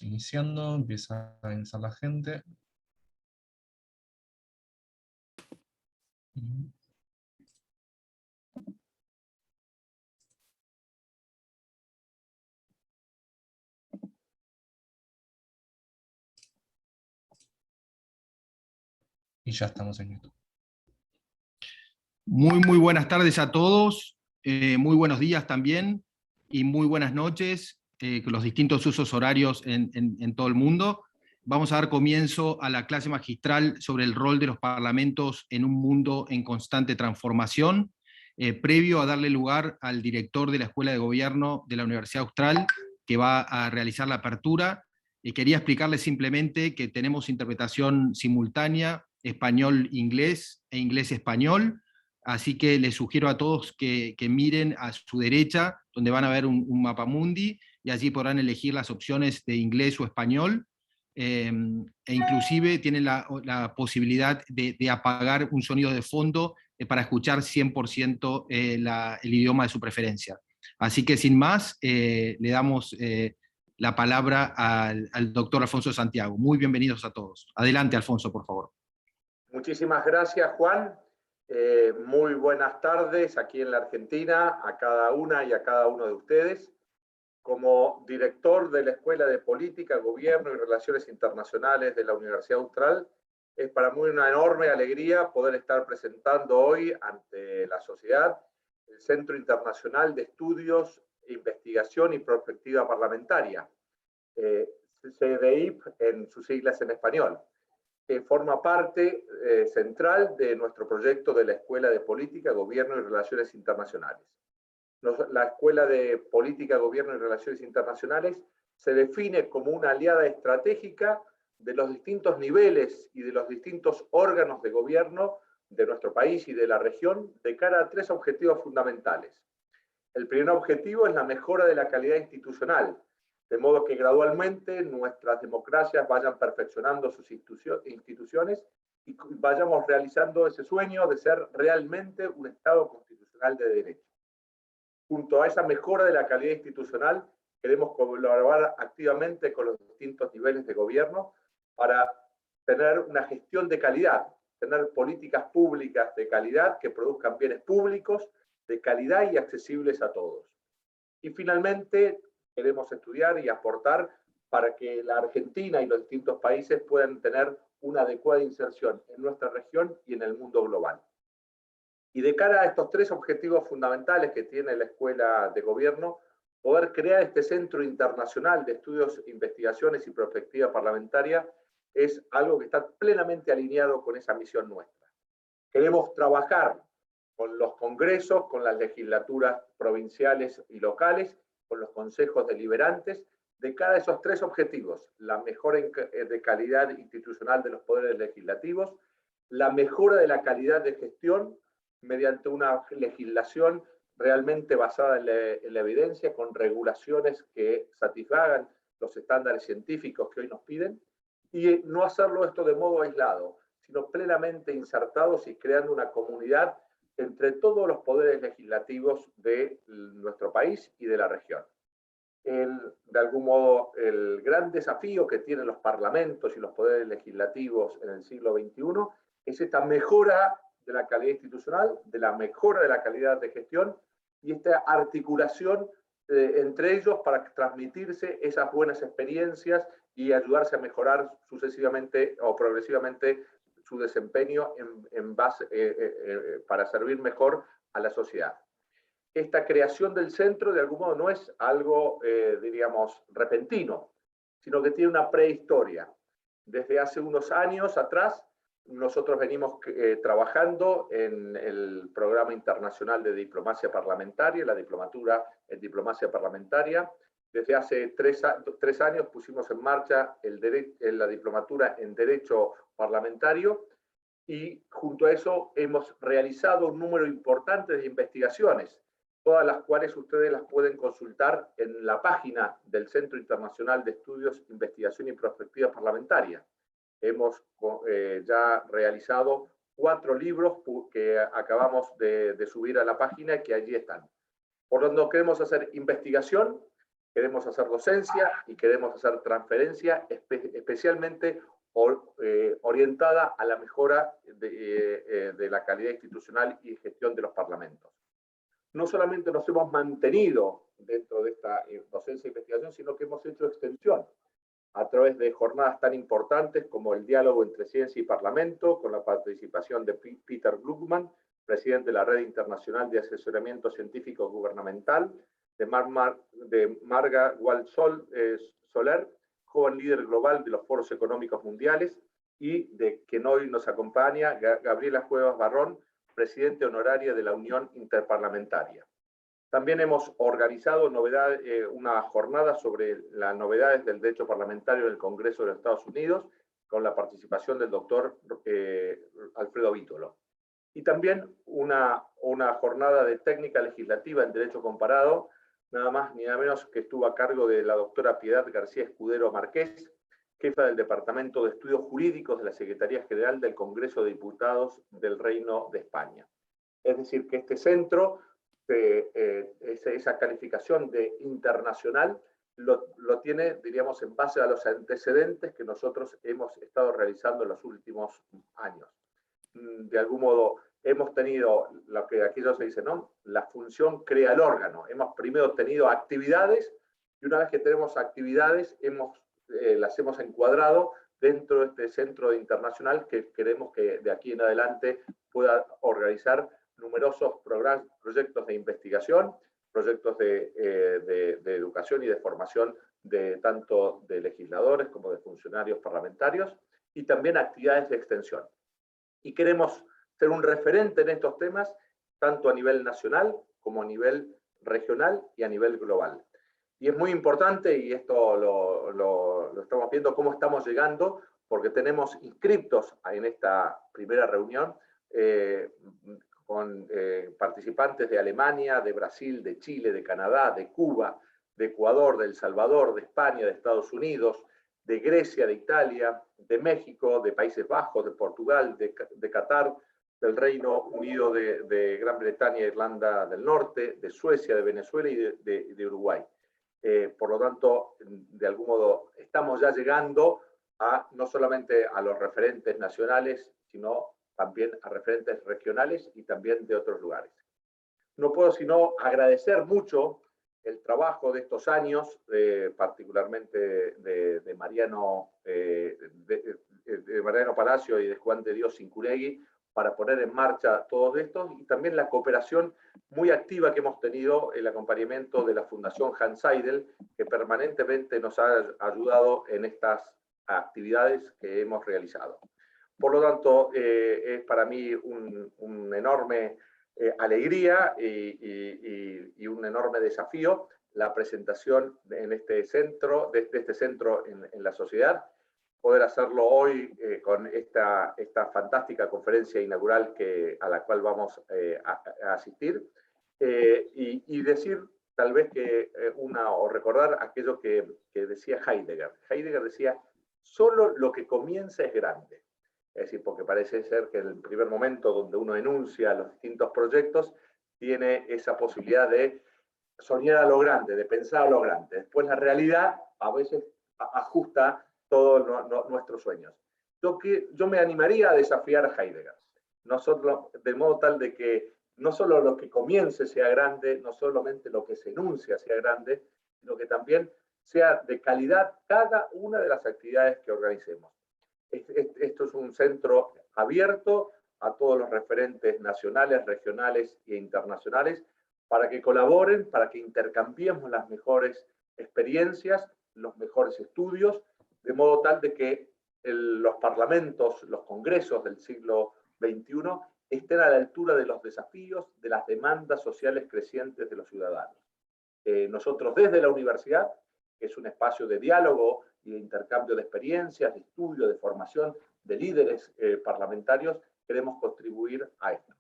Iniciando, empieza a ingresar la gente. Y ya estamos en YouTube. Muy buenas tardes a todos, muy buenos días también, y muy buenas noches, con los distintos usos horarios en todo el mundo. Vamos a dar comienzo a la clase magistral sobre el rol de los parlamentos en un mundo en constante transformación, previo a darle lugar al director de la Escuela de Gobierno de la Universidad Austral, que va a realizar la apertura. Quería explicarles simplemente que tenemos interpretación simultánea, español-inglés e inglés-español. Así que les sugiero a todos que miren a su derecha, donde van a ver un mapamundi, y allí podrán elegir las opciones de inglés o español, e inclusive tienen la posibilidad de apagar un sonido de fondo para escuchar 100% el idioma de su preferencia. Así que sin más, le damos la palabra al doctor Alfonso Santiago. Muy bienvenidos a todos. Adelante, Alfonso, por favor. Muchísimas gracias, Juan. Muy buenas tardes aquí en la Argentina, a cada una y a cada uno de ustedes. Como director de la Escuela de Política, Gobierno y Relaciones Internacionales de la Universidad Austral, es para mí una enorme alegría poder estar presentando hoy ante la sociedad el Centro Internacional de Estudios, Investigación y Perspectiva Parlamentaria, CIDEIPP en sus siglas en español, que forma parte central de nuestro proyecto de la Escuela de Política, Gobierno y Relaciones Internacionales. La Escuela de Política, Gobierno y Relaciones Internacionales se define como una aliada estratégica de los distintos niveles y de los distintos órganos de gobierno de nuestro país y de la región de cara a tres objetivos fundamentales. El primer objetivo es la mejora de la calidad institucional, de modo que gradualmente nuestras democracias vayan perfeccionando sus instituciones y vayamos realizando ese sueño de ser realmente un Estado constitucional de derecho. Junto a esa mejora de la calidad institucional, queremos colaborar activamente con los distintos niveles de gobierno para tener una gestión de calidad, tener políticas públicas de calidad que produzcan bienes públicos de calidad y accesibles a todos. Y finalmente, queremos estudiar y aportar para que la Argentina y los distintos países puedan tener una adecuada inserción en nuestra región y en el mundo global. Y de cara a estos tres objetivos fundamentales que tiene la Escuela de Gobierno, poder crear este Centro Internacional de Estudios, Investigaciones y Perspectiva Parlamentaria es algo que está plenamente alineado con esa misión nuestra. Queremos trabajar con los congresos, con las legislaturas provinciales y locales, con los consejos deliberantes, de cara a esos tres objetivos: la mejora de calidad institucional de los poderes legislativos, la mejora de la calidad de gestión mediante una legislación realmente basada en la evidencia, con regulaciones que satisfagan los estándares científicos que hoy nos piden, y no hacerlo esto de modo aislado, sino plenamente insertados y creando una comunidad entre todos los poderes legislativos de nuestro país y de la región. De algún modo, el gran desafío que tienen los parlamentos y los poderes legislativos en el siglo XXI es esta mejora de la calidad institucional, de la mejora de la calidad de gestión y esta articulación entre ellos para transmitirse esas buenas experiencias y ayudarse a mejorar sucesivamente o progresivamente su desempeño para servir mejor a la sociedad. Esta creación del centro, de algún modo, no es algo, diríamos, repentino, sino que tiene una prehistoria. Desde hace unos años atrás, nosotros venimos trabajando en el Programa Internacional de Diplomacia Parlamentaria, la diplomatura en Diplomacia Parlamentaria. Desde hace tres años pusimos en marcha la diplomatura en Derecho Parlamentario, y junto a eso hemos realizado un número importante de investigaciones, todas las cuales ustedes las pueden consultar en la página del Centro Internacional de Estudios, Investigación y Perspectiva Parlamentaria. Hemos ya realizado 4 libros que acabamos de subir a la página, que allí están. Por lo tanto, queremos hacer investigación queremos hacer docencia y queremos hacer transferencia especialmente orientada a la mejora de la calidad institucional y gestión de los parlamentos. No solamente nos hemos mantenido dentro de esta docencia e investigación, sino que hemos hecho extensión a través de jornadas tan importantes como el diálogo entre ciencia y parlamento, con la participación de Peter Gluckman, presidente de la Red Internacional de Asesoramiento Científico Gubernamental, de Marga Soler, joven líder global de los foros económicos mundiales, y de quien hoy nos acompaña, Gabriela Cuevas Barrón, presidente honoraria de la Unión Interparlamentaria. También hemos organizado una jornada sobre las novedades del derecho parlamentario en el Congreso de los Estados Unidos, con la participación del doctor Alfredo Vítolo. Y también una jornada de técnica legislativa en derecho comparado, nada más ni nada menos que estuvo a cargo de la doctora Piedad García Escudero Marqués, jefa del Departamento de Estudios Jurídicos de la Secretaría General del Congreso de Diputados del Reino de España. Es decir, que este centro, esa calificación de internacional, lo tiene, diríamos, en base a los antecedentes que nosotros hemos estado realizando en los últimos años. De algún modo, hemos tenido lo que aquí se dice, ¿no? La función crea el órgano. Hemos primero tenido actividades, y una vez que tenemos actividades, las hemos encuadrado dentro de este centro internacional que queremos que de aquí en adelante pueda organizar numerosos proyectos de investigación, proyectos de educación y de formación tanto de legisladores como de funcionarios parlamentarios, y también actividades de extensión. Y queremos ser un referente en estos temas, tanto a nivel nacional como a nivel regional y a nivel global. Y es muy importante, y esto lo estamos viendo, cómo estamos llegando, porque tenemos inscriptos en esta primera reunión con participantes de Alemania, de Brasil, de Chile, de Canadá, de Cuba, de Ecuador, de El Salvador, de España, de Estados Unidos, de Grecia, de Italia, de México, de Países Bajos, de Portugal, de Qatar, del Reino Unido, de Gran Bretaña e Irlanda del Norte, de Suecia, de Venezuela y de Uruguay. Por lo tanto, de algún modo, estamos ya llegando no solamente a los referentes nacionales, sino también a referentes regionales y también de otros lugares. No puedo sino agradecer mucho el trabajo de estos años, particularmente de Mariano Palacios y de Juan de Dios Cincunegui, para poner en marcha todos estos, y también la cooperación muy activa que hemos tenido, el acompañamiento de la Fundación Hans Seidel, que permanentemente nos ha ayudado en estas actividades que hemos realizado. Por lo tanto, es para mí un enorme alegría y un enorme desafío la presentación en este centro, de este centro en la sociedad, poder hacerlo hoy con esta fantástica conferencia inaugural a la cual vamos a asistir, y decir tal vez que o recordar aquello que decía Heidegger. Heidegger decía, solo lo que comienza es grande. Es decir, porque parece ser que en el primer momento donde uno enuncia los distintos proyectos, tiene esa posibilidad de soñar a lo grande, de pensar a lo grande. Después la realidad a veces ajusta todos nuestros sueños. Yo me animaría a desafiar a Heidegger, de modo tal de que no solo lo que comience sea grande, no solamente lo que se enuncia sea grande, sino que también sea de calidad cada una de las actividades que organicemos. Esto es un centro abierto a todos los referentes nacionales, regionales e internacionales, para que colaboren, para que intercambiemos las mejores experiencias, los mejores estudios, de modo tal de que los parlamentos, los congresos del siglo XXI estén a la altura de los desafíos, de las demandas sociales crecientes de los ciudadanos. Nosotros desde la universidad, que es un espacio de diálogo y de intercambio de experiencias, de estudio, de formación de líderes parlamentarios, queremos contribuir a esto.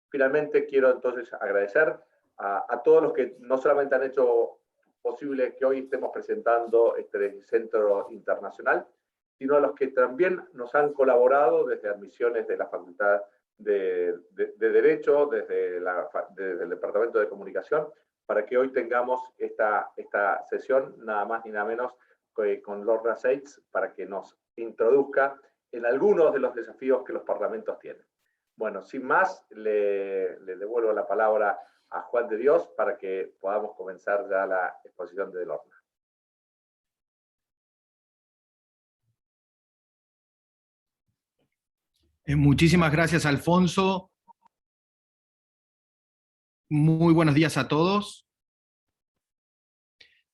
Finalmente, quiero entonces agradecer a todos los que no solamente han hecho posible que hoy estemos presentando este centro internacional, sino a los que también nos han colaborado desde admisiones de la Facultad de Derecho, desde el Departamento de Comunicación, para que hoy tengamos esta sesión, nada más ni nada menos, con Lorna Seitz, para que nos introduzca en algunos de los desafíos que los parlamentos tienen. Bueno, sin más, le devuelvo la palabra a Juan de Dios para que podamos comenzar ya la exposición de Lorna. Muchísimas gracias, Alfonso. Muy buenos días a todos.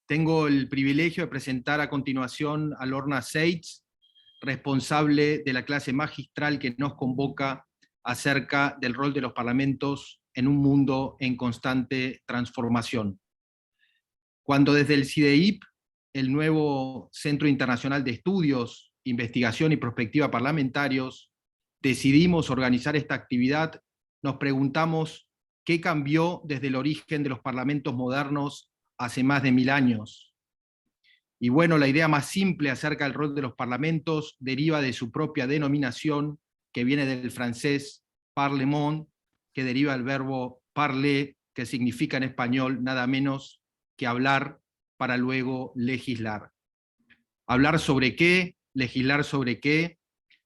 Tengo el privilegio de presentar a continuación a Lorna Seitz, responsable de la clase magistral que nos convoca acerca del rol de los parlamentos en un mundo en constante transformación. Cuando desde el CIDEIPP, el nuevo Centro Internacional de Estudios, Investigación y Prospectiva Parlamentarios, decidimos organizar esta actividad, nos preguntamos qué cambió desde el origen de los parlamentos modernos hace más de 1000 años. Y bueno, la idea más simple acerca del rol de los parlamentos deriva de su propia denominación, que viene del francés parlement, que deriva del verbo parler, que significa en español nada menos que hablar para luego legislar. ¿Hablar sobre qué? ¿Legislar sobre qué?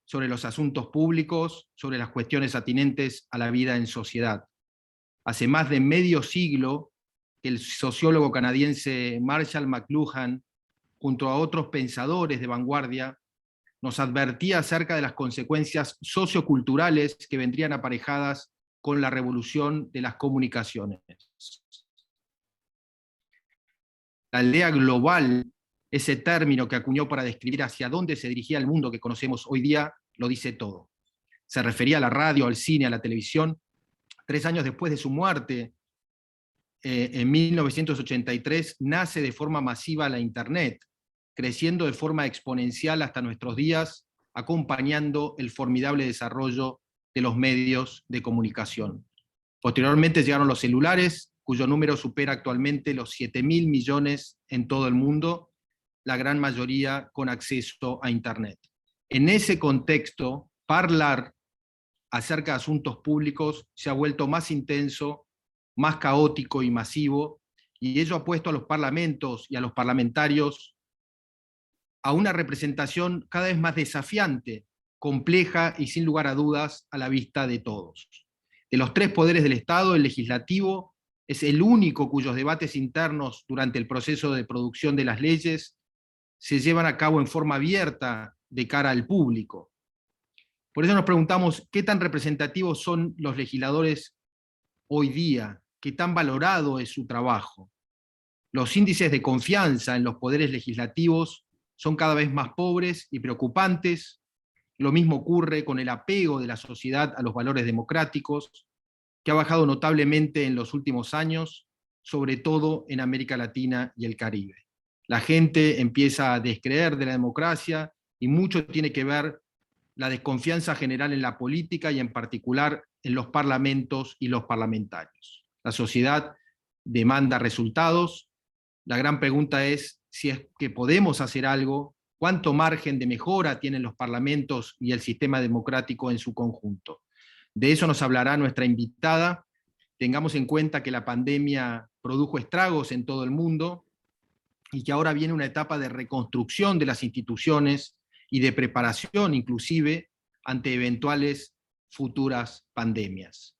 Sobre los asuntos públicos, sobre las cuestiones atinentes a la vida en sociedad. Hace más de medio siglo, el sociólogo canadiense Marshall McLuhan, junto a otros pensadores de vanguardia, nos advertía acerca de las consecuencias socioculturales que vendrían aparejadas con la revolución de las comunicaciones. La aldea global, ese término que acuñó para describir hacia dónde se dirigía el mundo que conocemos hoy día, lo dice todo. Se refería a la radio, al cine, a la televisión. 3 años después de su muerte, en 1983, nace de forma masiva la Internet, creciendo de forma exponencial hasta nuestros días, acompañando el formidable desarrollo de los medios de comunicación. Posteriormente llegaron los celulares, cuyo número supera actualmente los 7.000 millones en todo el mundo, la gran mayoría con acceso a Internet. En ese contexto, hablar acerca de asuntos públicos se ha vuelto más intenso, más caótico y masivo, y ello ha puesto a los parlamentos y a los parlamentarios a una representación cada vez más desafiante, compleja y sin lugar a dudas a la vista de todos. De los 3 poderes del Estado, el legislativo es el único cuyos debates internos durante el proceso de producción de las leyes se llevan a cabo en forma abierta de cara al público. Por eso nos preguntamos qué tan representativos son los legisladores hoy día, qué tan valorado es su trabajo. Los índices de confianza en los poderes legislativos son cada vez más pobres y preocupantes. Lo mismo ocurre con el apego de la sociedad a los valores democráticos, que ha bajado notablemente en los últimos años, sobre todo en América Latina y el Caribe. La gente empieza a descreer de la democracia y mucho tiene que ver la desconfianza general en la política y en particular en los parlamentos y los parlamentarios. La sociedad demanda resultados. La gran pregunta es si es que podemos hacer algo, cuánto margen de mejora tienen los parlamentos y el sistema democrático en su conjunto. De eso nos hablará nuestra invitada. Tengamos en cuenta que la pandemia produjo estragos en todo el mundo y que ahora viene una etapa de reconstrucción de las instituciones y de preparación inclusive ante eventuales futuras pandemias.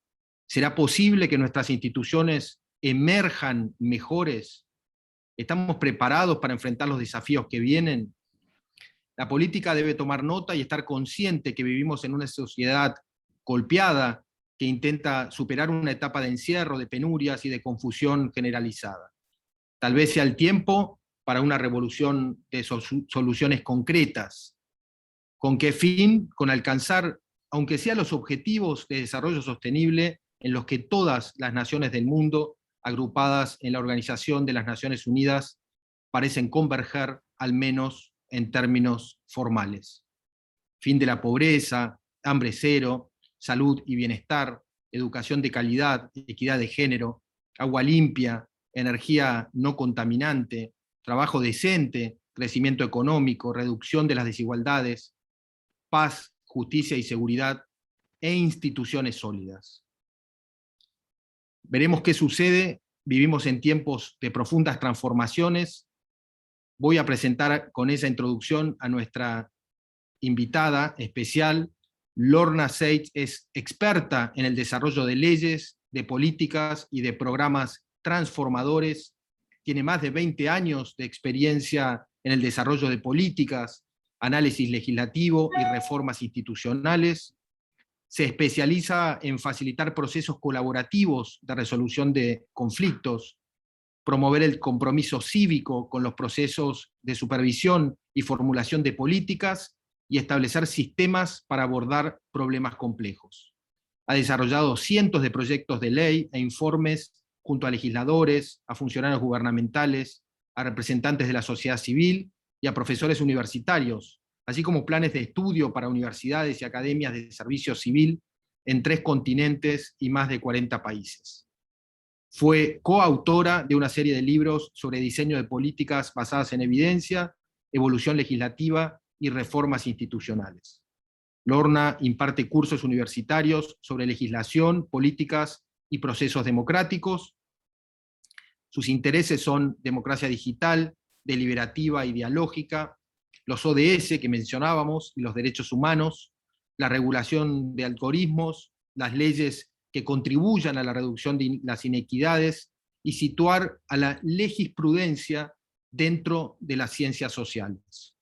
¿Será posible que nuestras instituciones emerjan mejores? ¿Estamos preparados para enfrentar los desafíos que vienen? La política debe tomar nota y estar consciente que vivimos en una sociedad golpeada que intenta superar una etapa de encierro, de penurias y de confusión generalizada. Tal vez sea el tiempo para una revolución de soluciones concretas. ¿Con qué fin? Con alcanzar, aunque sea los objetivos de desarrollo sostenible en los que todas las naciones del mundo, agrupadas en la Organización de las Naciones Unidas, parecen converger, al menos en términos formales. Fin de la pobreza, hambre cero, salud y bienestar, educación de calidad, equidad de género, agua limpia, energía no contaminante, trabajo decente, crecimiento económico, reducción de las desigualdades, paz, justicia y seguridad, e instituciones sólidas. Veremos qué sucede vivimos en tiempos de profundas transformaciones. Voy a presentar con esa introducción a nuestra invitada especial. Lorna Seitz es experta en el desarrollo de leyes, de políticas y de programas transformadores. Tiene más de 20 años de experiencia en el desarrollo de políticas, análisis legislativo y reformas institucionales. Se especializa en facilitar procesos colaborativos de resolución de conflictos, promover el compromiso cívico con los procesos de supervisión y formulación de políticas y establecer sistemas para abordar problemas complejos. Ha desarrollado cientos de proyectos de ley e informes junto a legisladores, a funcionarios gubernamentales, a representantes de la sociedad civil y a profesores universitarios, así como planes de estudio para universidades y academias de servicio civil en 3 continentes y más de 40 países. Fue coautora de una serie de libros sobre diseño de políticas basadas en evidencia, evolución legislativa y reformas institucionales. Lorna imparte cursos universitarios sobre legislación, políticas y procesos democráticos. Sus intereses son democracia digital, deliberativa y dialógica, los ODS que mencionábamos y los derechos humanos, la regulación de algoritmos, las leyes que contribuyan a la reducción de las inequidades y situar a la legisprudencia dentro de las ciencias sociales.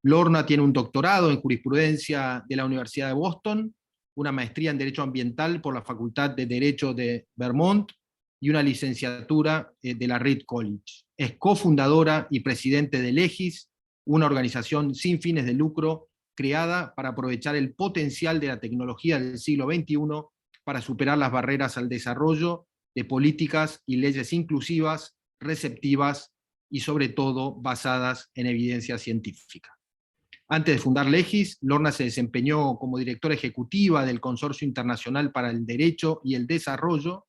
Lorna tiene un doctorado en jurisprudencia de la Universidad de Boston, una maestría en Derecho Ambiental por la Facultad de Derecho de Vermont y una licenciatura de la Reed College. Es cofundadora y presidente de Legis, una organización sin fines de lucro creada para aprovechar el potencial de la tecnología del siglo XXI para superar las barreras al desarrollo de políticas y leyes inclusivas, receptivas y sobre todo basadas en evidencia científica. Antes de fundar Legis, Lorna se desempeñó como directora ejecutiva del Consorcio Internacional para el Derecho y el Desarrollo,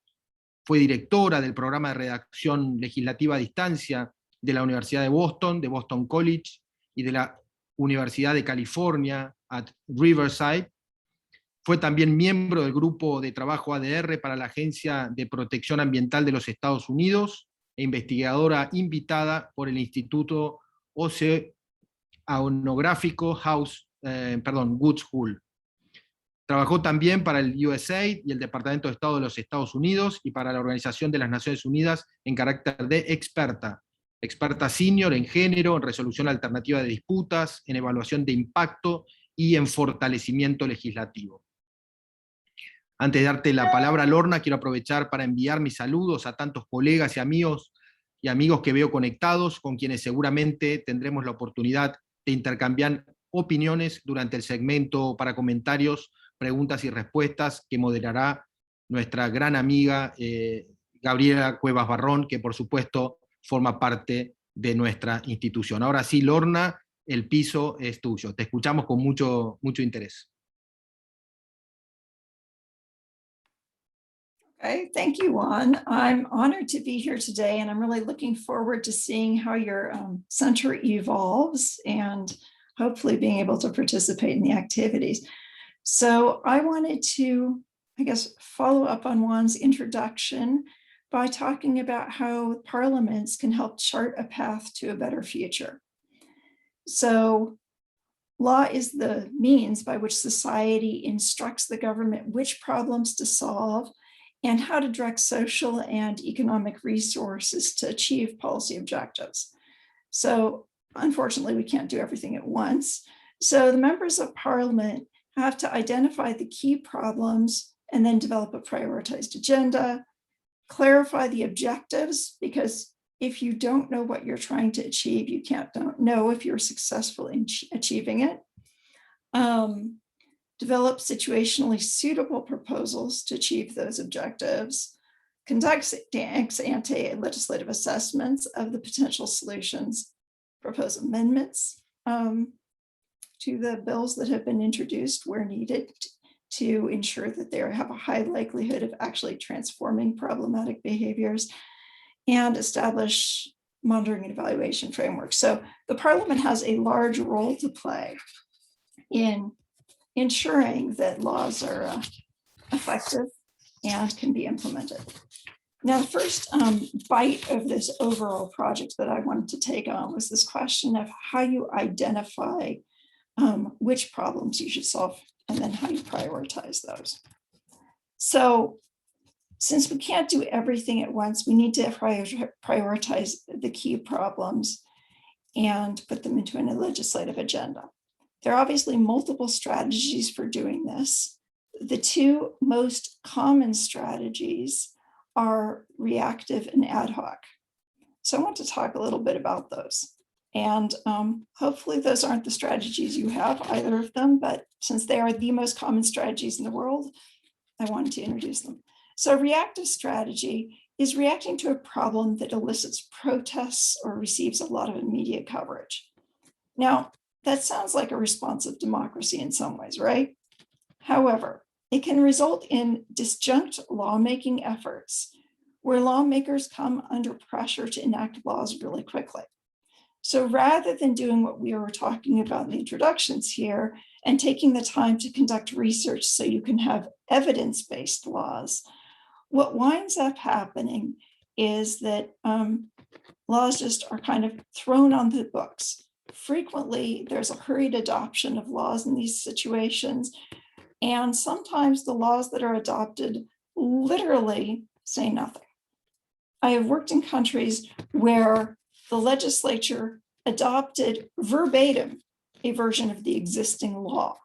fue directora del programa de redacción legislativa a distancia de la Universidad de Boston College y de la Universidad de California at Riverside. Fue también miembro del grupo de trabajo ADR para la Agencia de Protección Ambiental de los Estados Unidos e investigadora invitada por el Instituto Oceanográfico Woods Hole. Trabajó también para el USAID y el Departamento de Estado de los Estados Unidos y para la Organización de las Naciones Unidas en carácter de experta senior en género, en resolución alternativa de disputas, en evaluación de impacto y en fortalecimiento legislativo. Antes de darte la palabra, Lorna, quiero aprovechar para enviar mis saludos a tantos colegas y amigos que veo conectados, con quienes seguramente tendremos la oportunidad de intercambiar opiniones durante el segmento para comentarios, preguntas y respuestas que moderará nuestra gran amiga Gabriela Cuevas Barrón, que por supuesto forma parte de nuestra institución. Ahora sí, Lorna, el piso es tuyo. Te escuchamos con mucho interés. Okay, thank you, Juan. I'm honored to be here today, and I'm really looking forward to seeing how your center evolves and hopefully being able to participate in the activities. So I wanted to, follow up on Juan's introduction by talking about how parliaments can help chart a path to a better future. So law is the means by which society instructs the government which problems to solve and how to direct social and economic resources to achieve policy objectives. So unfortunately, we can't do everything at once. So the members of parliament have to identify the key problems and then develop a prioritized agenda, clarify the objectives, because if you don't know what you're trying to achieve, you don't know if you're successful in achieving it. Develop situationally suitable proposals to achieve those objectives, conduct ex-ante legislative assessments of the potential solutions, propose amendments to the bills that have been introduced where needed to ensure that they have a high likelihood of actually transforming problematic behaviors, and establish monitoring and evaluation frameworks. So the Parliament has a large role to play in ensuring that laws are effective and can be implemented. Now, the first bite of this overall project that I wanted to take on was this question of how you identify which problems you should solve and then how you prioritize those. So since we can't do everything at once, we need to prioritize the key problems and put them into a legislative agenda. There are obviously multiple strategies for doing this. The two most common strategies are reactive and ad hoc. So I want to talk a little bit about those. And hopefully those aren't the strategies you have, either of them, but since they are the most common strategies in the world, I wanted to introduce them. So reactive strategy is reacting to a problem that elicits protests or receives a lot of immediate coverage. Now, that sounds like a responsive democracy in some ways, right? However, it can result in disjunct lawmaking efforts where lawmakers come under pressure to enact laws really quickly. So rather than doing what we were talking about in the introductions here and taking the time to conduct research so you can have evidence-based laws, what winds up happening is that laws just are kind of thrown on the books. Frequently, there's a hurried adoption of laws in these situations, and sometimes the laws that are adopted literally say nothing. I have worked in countries where the legislature adopted verbatim a version of the existing law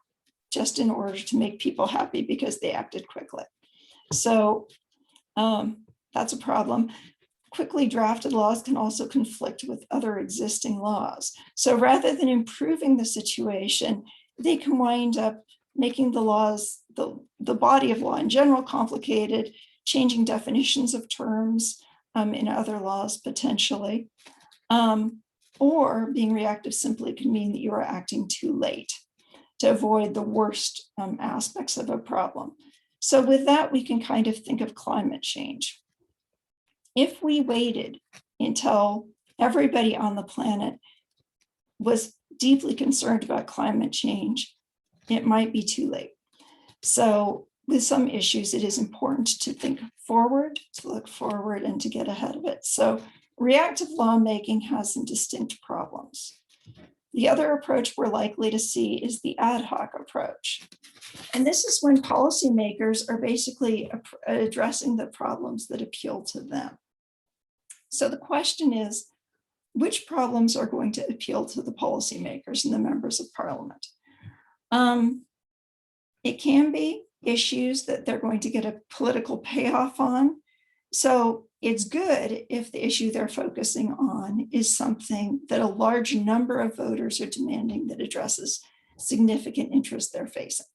just in order to make people happy because they acted quickly. So that's a problem. Quickly drafted laws can also conflict with other existing laws. So rather than improving the situation, they can wind up making the laws, the body of law in general, complicated, changing definitions of terms in other laws potentially. Or being reactive simply can mean that you are acting too late to avoid the worst aspects of a problem. So with that, we can kind of think of climate change. If we waited until everybody on the planet was deeply concerned about climate change, it might be too late. So with some issues, it is important to think forward, to look forward, and to get ahead of it. So reactive lawmaking has some distinct problems. The other approach we're likely to see is the ad hoc approach. And this is when policymakers are basically addressing the problems that appeal to them. So the question is, which problems are going to appeal to the policymakers and the members of parliament? It can be issues that they're going to get a political payoff on. So it's good if the issue they're focusing on is something that a large number of voters are demanding that addresses significant interests they're facing.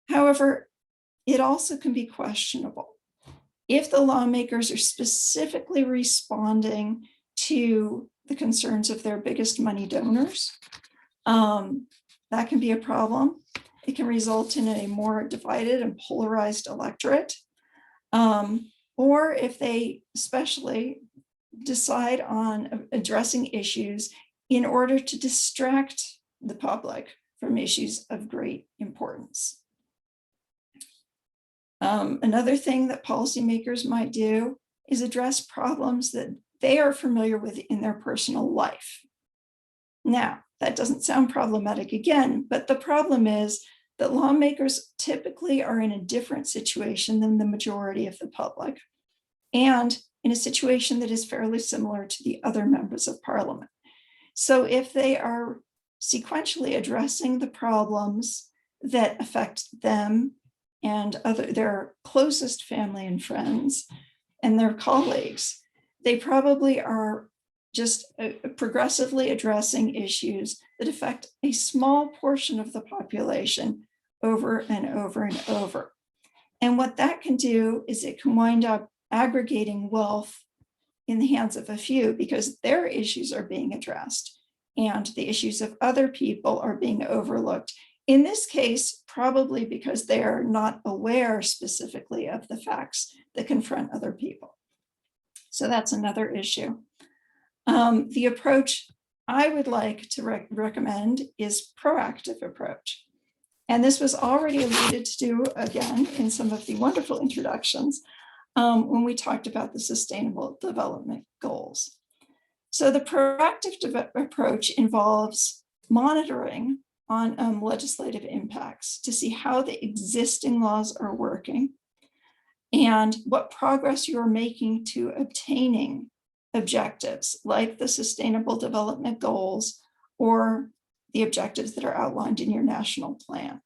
However, it also can be questionable. If the lawmakers are specifically responding to the concerns of their biggest money donors, that can be a problem. It can result in a more divided and polarized electorate. Or if they especially decide on addressing issues in order to distract the public from issues of great importance. Another thing that policymakers might do is address problems that they are familiar with in their personal life. Now, that doesn't sound problematic again, but the problem is that lawmakers typically are in a different situation than the majority of the public, and in a situation that is fairly similar to the other members of parliament. So if they are sequentially addressing the problems that affect them and their closest family and friends and their colleagues, they probably are just progressively addressing issues that affect a small portion of the population over and over and over. And what that can do is it can wind up aggregating wealth in the hands of a few because their issues are being addressed and the issues of other people are being overlooked. In this case, probably because they are not aware specifically of the facts that confront other people. So that's another issue. The approach I would like to recommend is proactive approach. And this was already alluded to again in some of the wonderful introductions. when we talked about the Sustainable Development Goals. So the proactive approach involves monitoring on legislative impacts to see how the existing laws are working and what progress you're making to obtaining objectives like the Sustainable Development Goals or the objectives that are outlined in your national plan.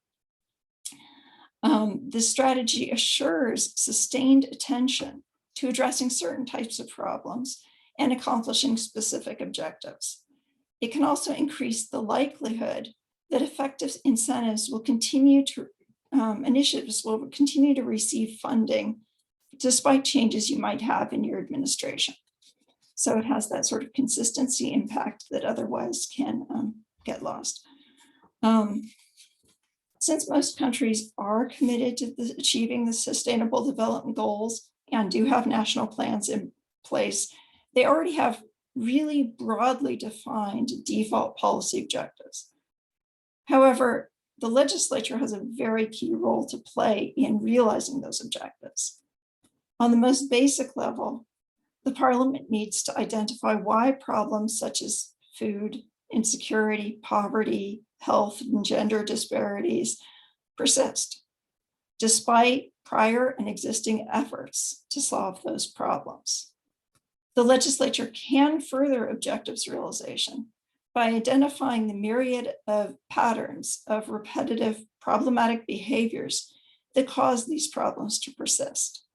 This strategy assures sustained attention to addressing certain types of problems and accomplishing specific objectives. It can also increase the likelihood that effective incentives will continue to, initiatives will continue to receive funding despite changes you might have in your administration. So it has that sort of consistency impact that otherwise can get lost. Since most countries are committed to achieving the Sustainable Development Goals and do have national plans in place, they already have really broadly defined default policy objectives. However, the legislature has a very key role to play in realizing those objectives. On the most basic level, the Parliament needs to identify why problems such as food insecurity, poverty, health, and gender disparities persist, despite prior and existing efforts to solve those problems. The legislature can further objectives realization by identifying the myriad of patterns of repetitive problematic behaviors that cause these problems to persist,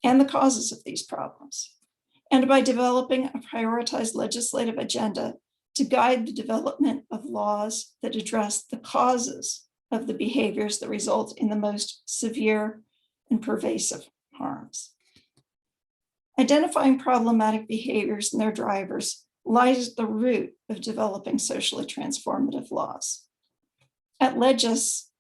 and the causes of these problems, and by developing a prioritized legislative agenda to guide the development of laws that address the causes of the behaviors that result in the most severe and pervasive harms. Identifying problematic behaviors and their drivers lies at the root of developing socially transformative laws. At Legis,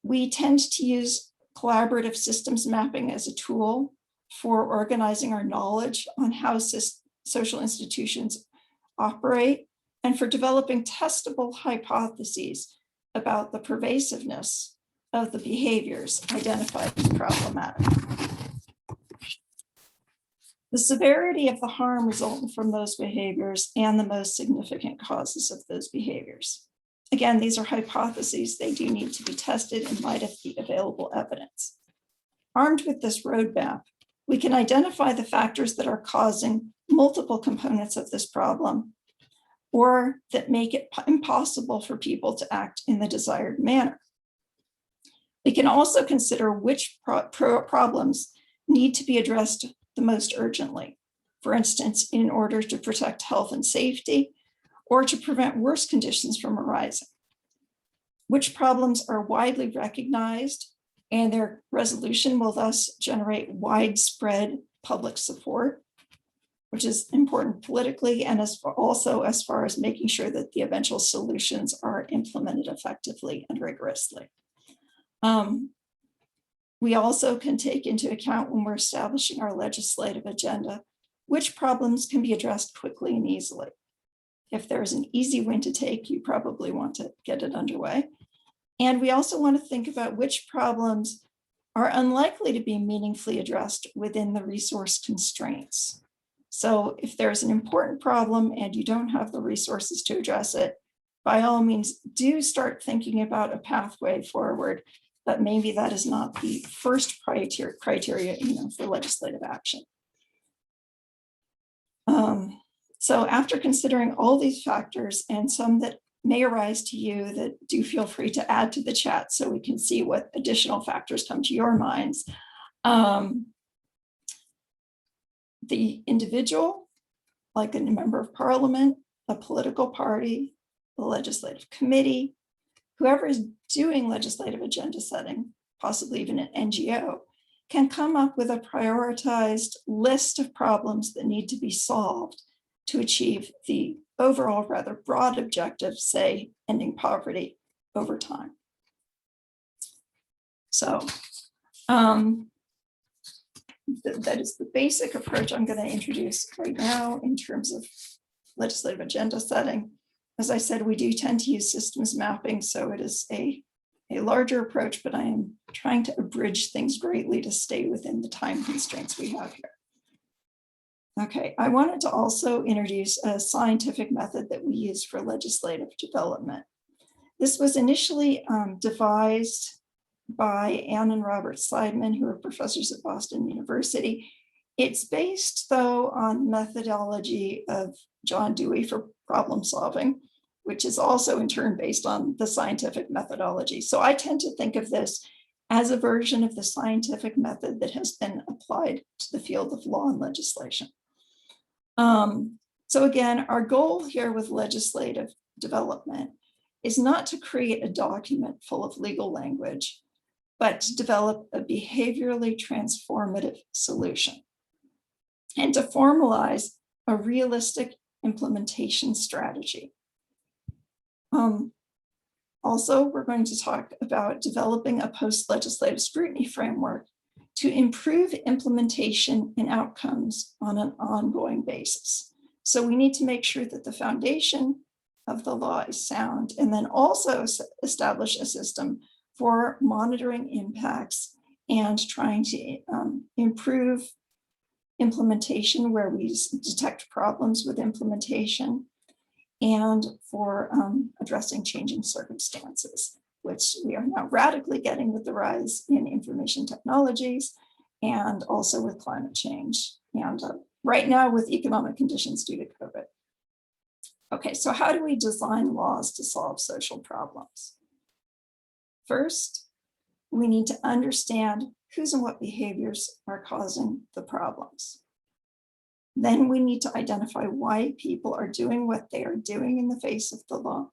we tend to use collaborative systems mapping as a tool for organizing our knowledge on how social institutions operate and for developing testable hypotheses about the pervasiveness of the behaviors identified as problematic. The severity of the harm resulting from those behaviors and the most significant causes of those behaviors. Again, these are hypotheses. They do need to be tested in light of the available evidence. Armed with this roadmap, we can identify the factors that are causing multiple components of this problem or that make it impossible for people to act in the desired manner. We can also consider which problems need to be addressed the most urgently. For instance, in order to protect health and safety or to prevent worse conditions from arising. Which problems are widely recognized and their resolution will thus generate widespread public support, which is important politically and also as far as making sure that the eventual solutions are implemented effectively and rigorously. We also can take into account when we're establishing our legislative agenda, which problems can be addressed quickly and easily. If there's an easy win to take, you probably want to get it underway. And we also want to think about which problems are unlikely to be meaningfully addressed within the resource constraints. So if there's an important problem and you don't have the resources to address it, by all means, do start thinking about a pathway forward, but maybe that is not the first criteria for legislative action. So after considering all these factors and some that may arise to you, that do feel free to add to the chat so we can see what additional factors come to your minds. The individual, like a member of parliament, a political party, a legislative committee, whoever is doing legislative agenda setting, possibly even an NGO, can come up with a prioritized list of problems that need to be solved to achieve the overall rather broad objective, say, ending poverty over time. So that is the basic approach I'm going to introduce right now in terms of legislative agenda setting. As I said, we do tend to use systems mapping, so it is a a larger approach, but I am trying to abridge things greatly to stay within the time constraints we have here. Okay, I wanted to also introduce a scientific method that we use for legislative development. This was initially devised by Ann and Robert Seidman, who are professors at Boston University. It's based, though, on methodology of John Dewey for problem solving, which is also in turn based on the scientific methodology. So I tend to think of this as a version of the scientific method that has been applied to the field of law and legislation. So again, our goal here with legislative development is not to create a document full of legal language, but to develop a behaviorally transformative solution and to formalize a realistic implementation strategy. Also, we're going to talk about developing a post-legislative scrutiny framework to improve implementation and outcomes on an ongoing basis. So we need to make sure that the foundation of the law is sound, and then also establish a system for monitoring impacts and trying to improve implementation where we detect problems with implementation, and for addressing changing circumstances, which we are now radically getting with the rise in information technologies and also with climate change, and right now with economic conditions due to COVID. Okay, so how do we design laws to solve social problems? First, we need to understand whose and what behaviors are causing the problems. Then we need to identify why people are doing what they are doing in the face of the law.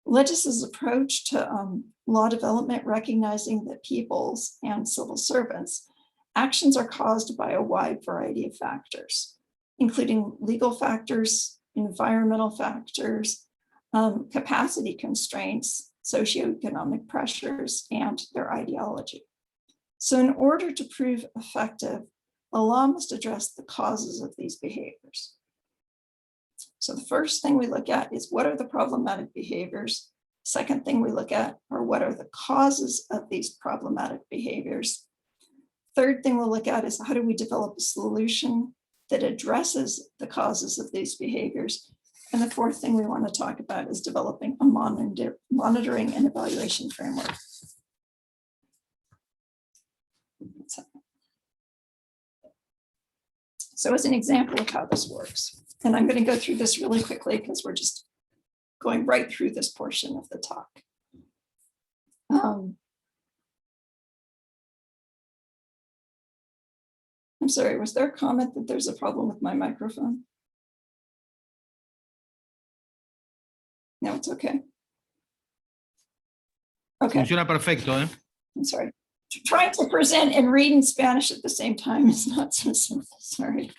Legislative's approach to law development, recognizing that people's and civil servants' actions are caused by a wide variety of factors, including legal factors, environmental factors, capacity constraints, socioeconomic pressures, and their ideology. So in order to prove effective, a law must address the causes of these behaviors. So the first thing we look at is what are the problematic behaviors? Second thing we look at are what are the causes of these problematic behaviors? Third thing we'll look at is how do we develop a solution that addresses the causes of these behaviors? And the fourth thing we want to talk about is developing a monitoring and evaluation framework. So as an example of how this works, and I'm going to go through this really quickly because we're just going right through this portion of the talk. I'm sorry, was there a comment that there's a problem with my microphone? No, it's okay. Okay. Funciona perfecto, ¿eh? I'm sorry. Trying to present and read in Spanish at the same time is not so simple, sorry.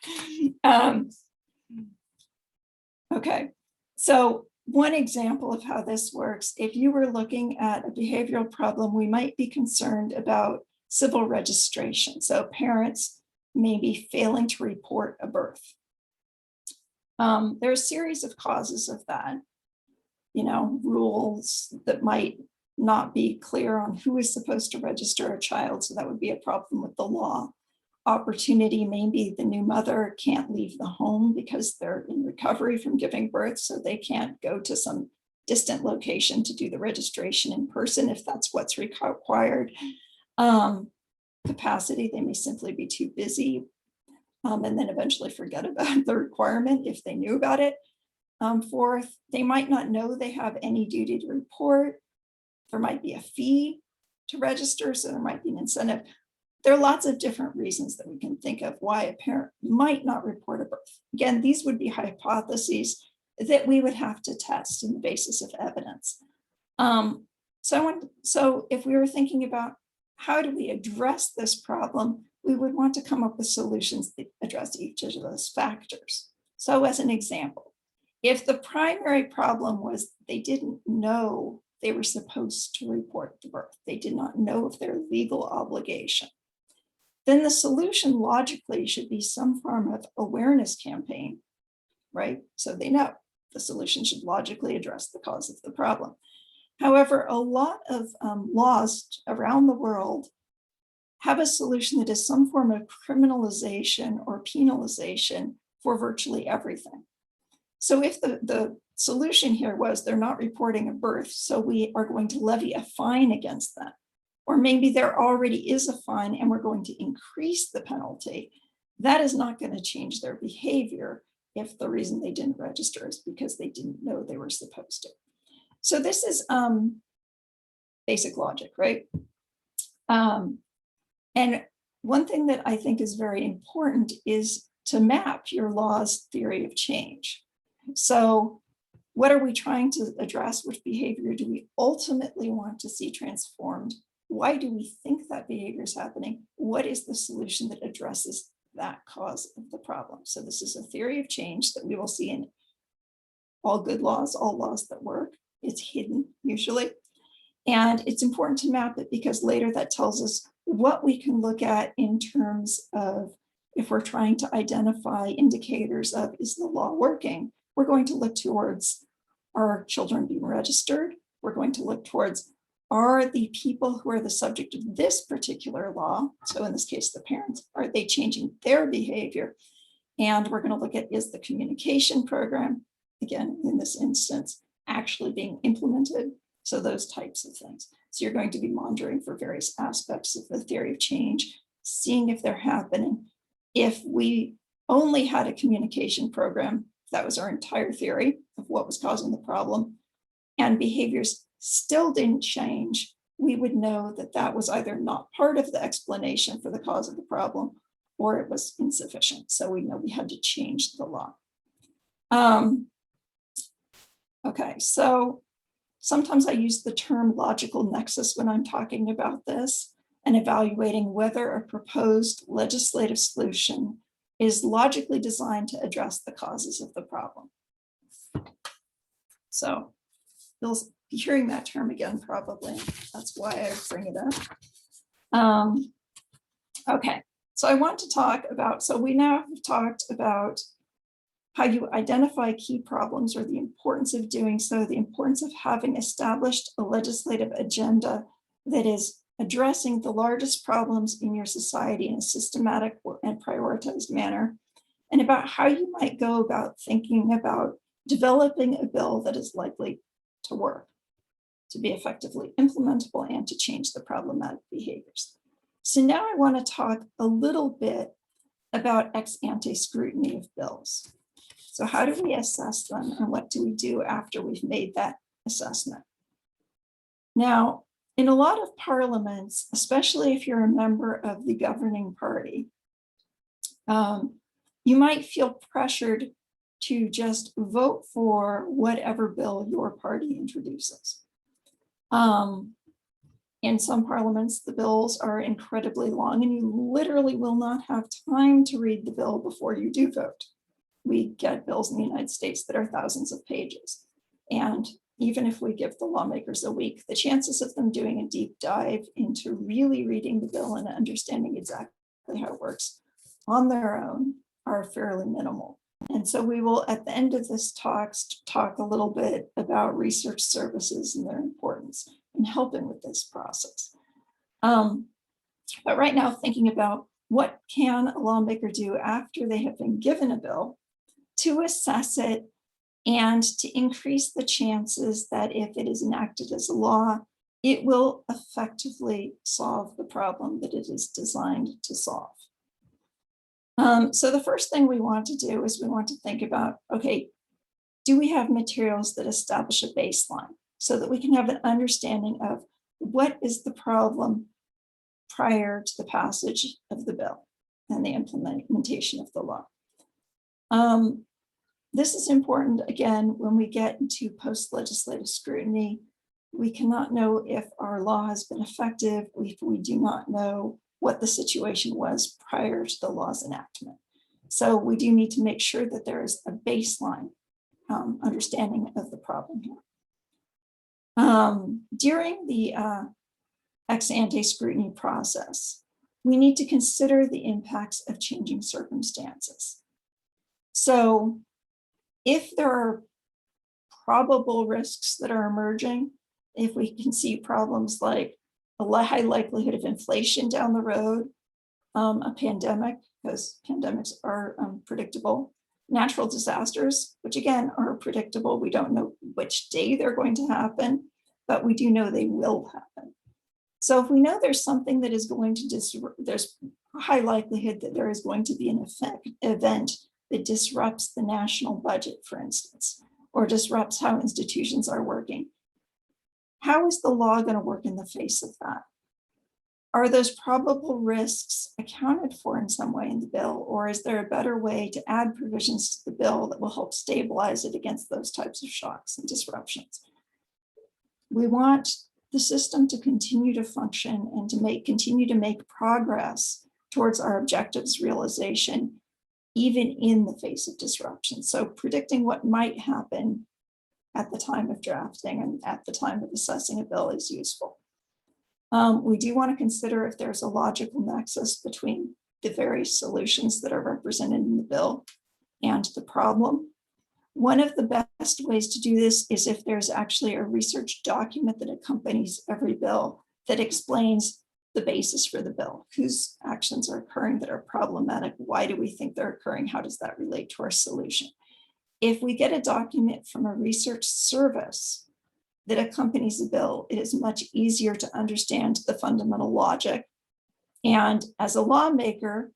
Okay, so one example of how this works, if you were looking at a behavioral problem, we might be concerned about civil registration. So parents may be failing to report a birth. There are a series of causes of that, you know, rules that might not be clear on who is supposed to register a child, so that would be a problem with the law. Opportunity, maybe the new mother can't leave the home because they're in recovery from giving birth, so they can't go to some distant location to do the registration in person if that's what's required. Capacity, they may simply be too busy and then eventually forget about the requirement if they knew about it. Fourth, they might not know they have any duty to report. There might be a fee to register, so there might be an incentive. There are lots of different reasons that we can think of why a parent might not report a birth. Again, these would be hypotheses that we would have to test on the basis of evidence. So if we were thinking about how do we address this problem, we would want to come up with solutions that address each of those factors. So as an example, if the primary problem was they didn't know they were supposed to report the birth, they did not know of their legal obligation, then the solution logically should be some form of awareness campaign, right? So they know the solution should logically address the cause of the problem. However, a lot of laws around the world have a solution that is some form of criminalization or penalization for virtually everything. So if the solution here was they're not reporting a birth, so we are going to levy a fine against them, or maybe there already is a fine and we're going to increase the penalty, that is not going to change their behavior if the reason they didn't register is because they didn't know they were supposed to. So this is basic logic, right? And one thing that I think is very important is to map your law's theory of change. So what are we trying to address? Which behavior do we ultimately want to see transformed? Why do we think that behavior is happening? What is the solution that addresses that cause of the problem? So this is a theory of change that we will see in all good laws, all laws that work. It's hidden usually. And it's important to map it because later that tells us what we can look at in terms of if we're trying to identify indicators of is the law working, we're going to look towards are children being registered? We're going to look towards are the people who are the subject of this particular law, so in this case, the parents, are they changing their behavior? And we're going to look at is the communication program, again, in this instance, actually being implemented? So those types of things. So you're going to be monitoring for various aspects of the theory of change, seeing if they're happening. If we only had a communication program, that was our entire theory of what was causing the problem, and behaviors still didn't change, we would know that that was either not part of the explanation for the cause of the problem or it was insufficient. So we know we had to change the law. Okay, so sometimes I use the term logical nexus when I'm talking about this and evaluating whether a proposed legislative solution is logically designed to address the causes of the problem. So you'll be hearing that term again, probably. That's why I bring it up. Okay, so I want to talk about, so we now have talked about how you identify key problems or the importance of doing so, the importance of having established a legislative agenda that is addressing the largest problems in your society in a systematic and prioritized manner, and about how you might go about thinking about developing a bill that is likely to work, to be effectively implementable, and to change the problematic behaviors. So now I want to talk a little bit about ex-ante-scrutiny of bills. So how do we assess them and what do we do after we've made that assessment? Now, in a lot of parliaments, especially if you're a member of the governing party, you might feel pressured to just vote for whatever bill your party introduces. In some parliaments, the bills are incredibly long and you literally will not have time to read the bill before you do vote. We get bills in the United States that are thousands of pages. And even if we give the lawmakers a week, the chances of them doing a deep dive into really reading the bill and understanding exactly how it works on their own are fairly minimal. And so we will, at the end of this talk a little bit about research services and their importance in helping with this process. But right now, thinking about what can a lawmaker do after they have been given a bill to assess it and to increase the chances that if it is enacted as a law, it will effectively solve the problem that it is designed to solve. So the first thing we want to do is we want to think about, okay, do we have materials that establish a baseline so that we can have an understanding of what is the problem prior to the passage of the bill and the implementation of the law. This is important, again, when we get into post-legislative scrutiny. We cannot know if our law has been effective if we do not know what the situation was prior to the law's enactment. So we do need to make sure that there is a baseline understanding of the problem here. During the ex-ante scrutiny process, we need to consider the impacts of changing circumstances. So if there are probable risks that are emerging, if we can see problems like a high likelihood of inflation down the road, a pandemic, because pandemics are predictable, natural disasters, which again are predictable. We don't know which day they're going to happen, but we do know they will happen. So if we know there's something that is going to there's a high likelihood that there is going to be an event that disrupts the national budget, for instance, or disrupts how institutions are working. How is the law going to work in the face of that? Are those probable risks accounted for in some way in the bill, or is there a better way to add provisions to the bill that will help stabilize it against those types of shocks and disruptions? We want the system to continue to function and to continue to make progress towards our objectives realization, even in the face of disruption. So predicting what might happen at the time of drafting and at the time of assessing a bill is useful. We do want to consider if there's a logical nexus between the various solutions that are represented in the bill and the problem. One of the best ways to do this is if there's actually a research document that accompanies every bill that explains the basis for the bill, whose actions are occurring that are problematic, why do we think they're occurring, how does that relate to our solution? If we get a document from a research service that accompanies the bill, it is much easier to understand the fundamental logic. And as a lawmaker,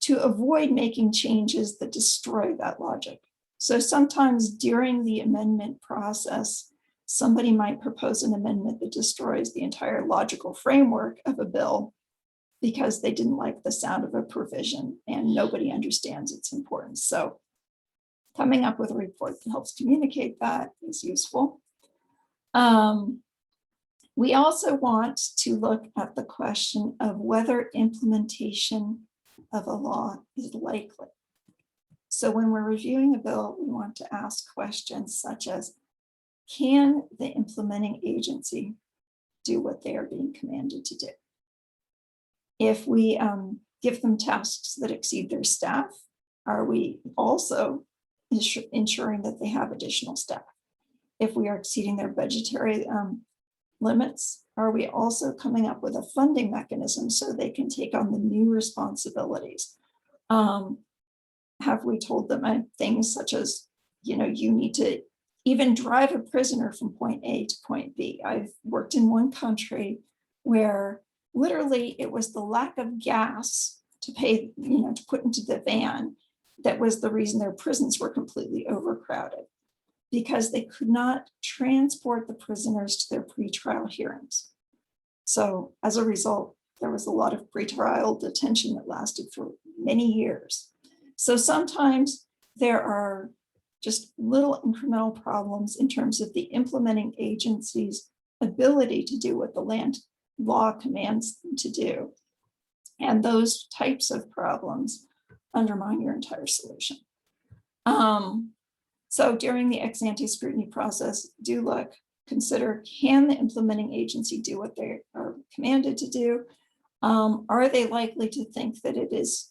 to avoid making changes that destroy that logic. So sometimes during the amendment process, somebody might propose an amendment that destroys the entire logical framework of a bill because they didn't like the sound of a provision and nobody understands its importance. So coming up with a report that helps communicate that is useful. We also want to look at the question of whether implementation of a law is likely. So when we're reviewing a bill, we want to ask questions such as, can the implementing agency do what they are being commanded to do? If we give them tasks that exceed their staff, are we also ensuring that they have additional staff? If we are exceeding their budgetary limits, are we also coming up with a funding mechanism so they can take on the new responsibilities? Have we told them things such as, you need to even drive a prisoner from point A to point B? I've worked in one country where literally it was the lack of gas to pay, to put into the van that was the reason their prisons were completely overcrowded, because they could not transport the prisoners to their pretrial hearings. So as a result, there was a lot of pretrial detention that lasted for many years. So sometimes there are just little incremental problems in terms of the implementing agency's ability to do what the land law commands them to do. And those types of problems undermine your entire solution. So during the ex-ante-scrutiny process, consider, can the implementing agency do what they are commanded to do? Are they likely to think that it is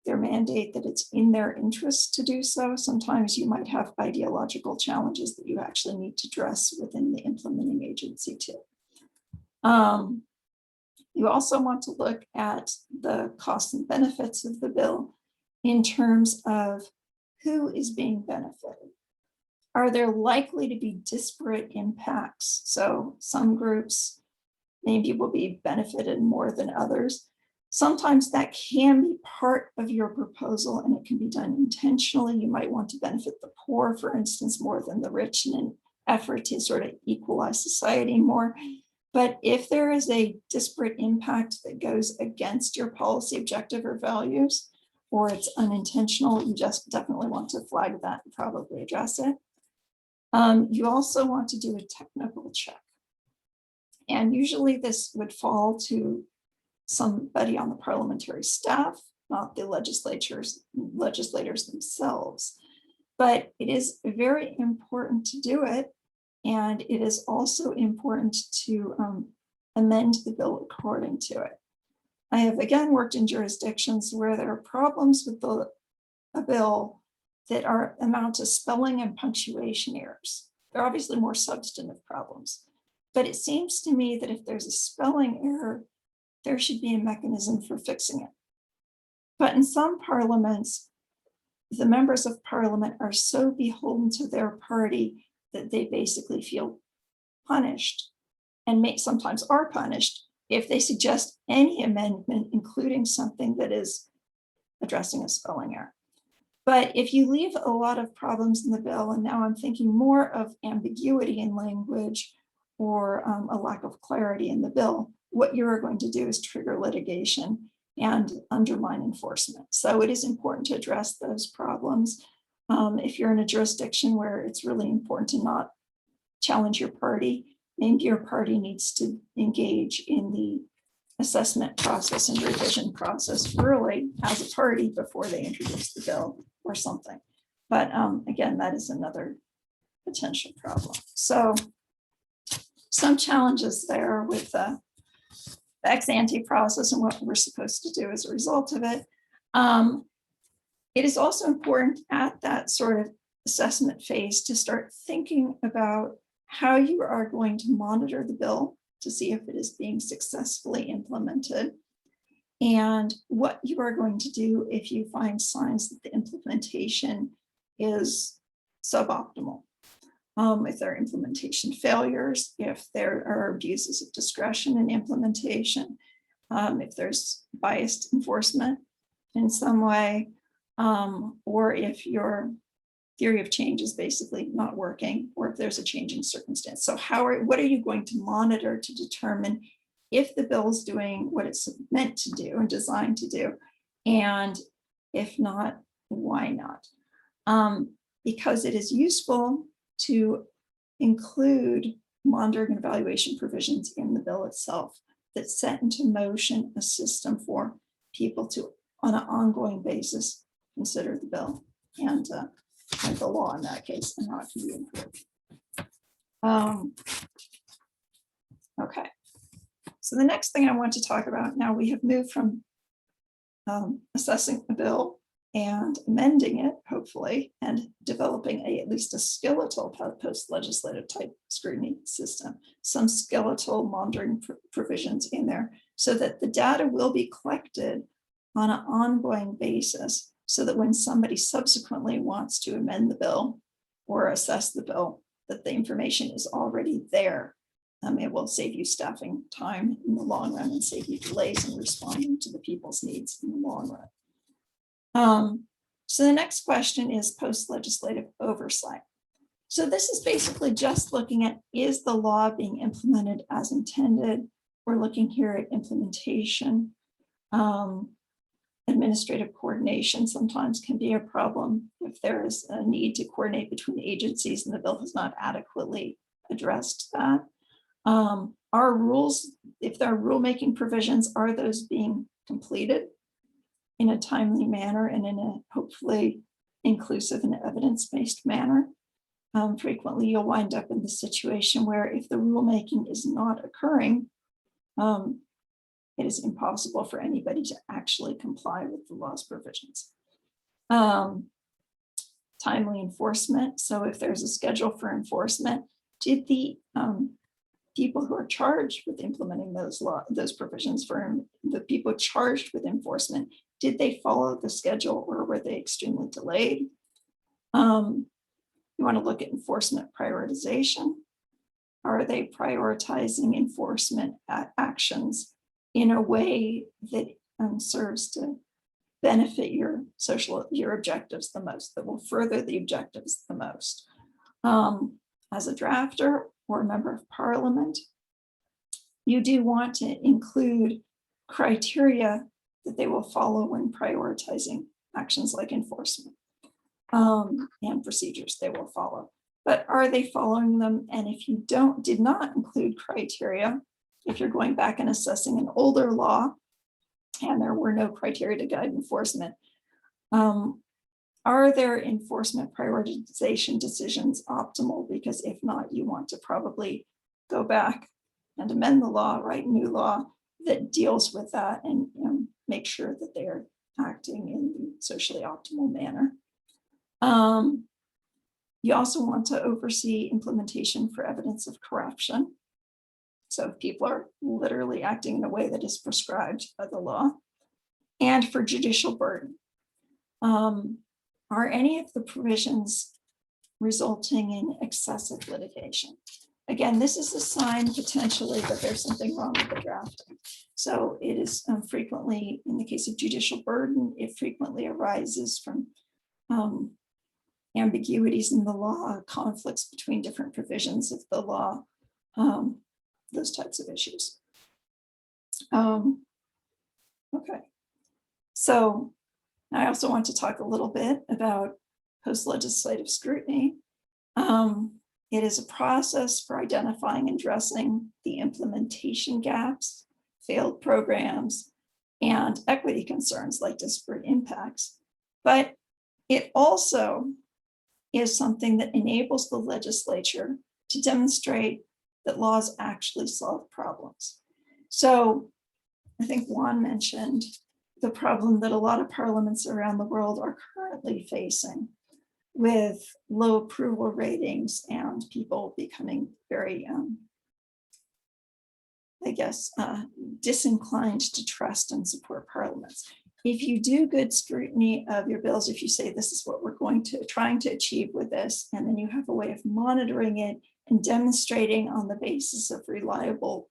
their mandate, that it's in their interest to do so? Sometimes you might have ideological challenges that you actually need to address within the implementing agency too. You also want to look at the costs and benefits of the bill in terms of who is being benefited. Are there likely to be disparate impacts? So some groups maybe will be benefited more than others. Sometimes that can be part of your proposal and it can be done intentionally. You might want to benefit the poor, for instance, more than the rich in an effort to sort of equalize society more. But if there is a disparate impact that goes against your policy objective or values, or it's unintentional, you just definitely want to flag that and probably address it. You also want to do a technical check. And usually this would fall to somebody on the parliamentary staff, not the legislators themselves. But it is very important to do it. And it is also important to amend the bill according to it. I have again worked in jurisdictions where there are problems with a bill that amount to spelling and punctuation errors. They're obviously more substantive problems. But it seems to me that if there's a spelling error, there should be a mechanism for fixing it. But in some parliaments, the members of parliament are so beholden to their party that they basically feel punished and sometimes are punished if they suggest any amendment, including something that is addressing a spelling error. But if you leave a lot of problems in the bill, and now I'm thinking more of ambiguity in language or a lack of clarity in the bill, what you're going to do is trigger litigation and undermine enforcement. So it is important to address those problems. If you're in a jurisdiction where it's really important to not challenge your party, maybe your party needs to engage in the assessment process and revision process early as a party before they introduce the bill or something. But again, that is another potential problem. So some challenges there with the ex-ante process and what we're supposed to do as a result of it. It is also important at that sort of assessment phase to start thinking about how you are going to monitor the bill to see if it is being successfully implemented, and what you are going to do if you find signs that the implementation is suboptimal. If there are implementation failures, if there are abuses of discretion in implementation, if there's biased enforcement in some way, or if your theory of change is basically not working, or if there's a changing circumstance. So what are you going to monitor to determine if the bill is doing what it's meant to do and designed to do? And if not, why not? Because it is useful to include monitoring and evaluation provisions in the bill itself that set into motion a system for people to, on an ongoing basis, consider the bill and the law in that case and how it can be improved. Okay, so the next thing I want to talk about, now we have moved from assessing a bill and amending it, hopefully, and developing at least a skeletal post-legislative type scrutiny system, some skeletal monitoring provisions in there so that the data will be collected on an ongoing basis so that when somebody subsequently wants to amend the bill or assess the bill, that the information is already there. It will save you staffing time in the long run and save you delays in responding to the people's needs in the long run. So the next question is post-legislative oversight. So this is basically just looking at, is the law being implemented as intended? We're looking here at implementation. Administrative coordination sometimes can be a problem if there is a need to coordinate between agencies and the bill has not adequately addressed that. Our rules, if there are rulemaking provisions, are those being completed in a timely manner and in a hopefully inclusive and evidence-based manner? Frequently, you'll wind up in the situation where if the rulemaking is not occurring, it is impossible for anybody to actually comply with the law's provisions. Timely enforcement. So if there's a schedule for enforcement, did the people who are charged with implementing those provisions for the people charged with enforcement, did they follow the schedule or were they extremely delayed? You want to look at enforcement prioritization. Are they prioritizing enforcement actions in a way that serves to benefit your objectives the most, that will further the objectives the most? As a drafter or a member of parliament, you do want to include criteria that they will follow when prioritizing actions like enforcement and procedures they will follow. But are they following them? And if you did not include criteria, if you're going back and assessing an older law and there were no criteria to guide enforcement, are their enforcement prioritization decisions optimal? Because if not, you want to probably go back and amend the law, write new law that deals with that and make sure that they're acting in the socially optimal manner. You also want to oversee implementation for evidence of corruption. So if people are literally acting in a way that is prescribed by the law, and for judicial burden. Are any of the provisions resulting in excessive litigation? Again, this is a sign potentially that there's something wrong with the drafting. So it is frequently, in the case of judicial burden, it frequently arises from ambiguities in the law, conflicts between different provisions of the law, those types of issues. Okay, so I also want to talk a little bit about post-legislative scrutiny. It is a process for identifying and addressing the implementation gaps, failed programs, and equity concerns like disparate impacts. But it also is something that enables the legislature to demonstrate that laws actually solve problems. So I think Juan mentioned the problem that a lot of parliaments around the world are currently facing with low approval ratings and people becoming very, I guess, disinclined to trust and support parliaments. If you do good scrutiny of your bills, if you say this is what we're trying to achieve with this, and then you have a way of monitoring it and demonstrating on the basis of reliable,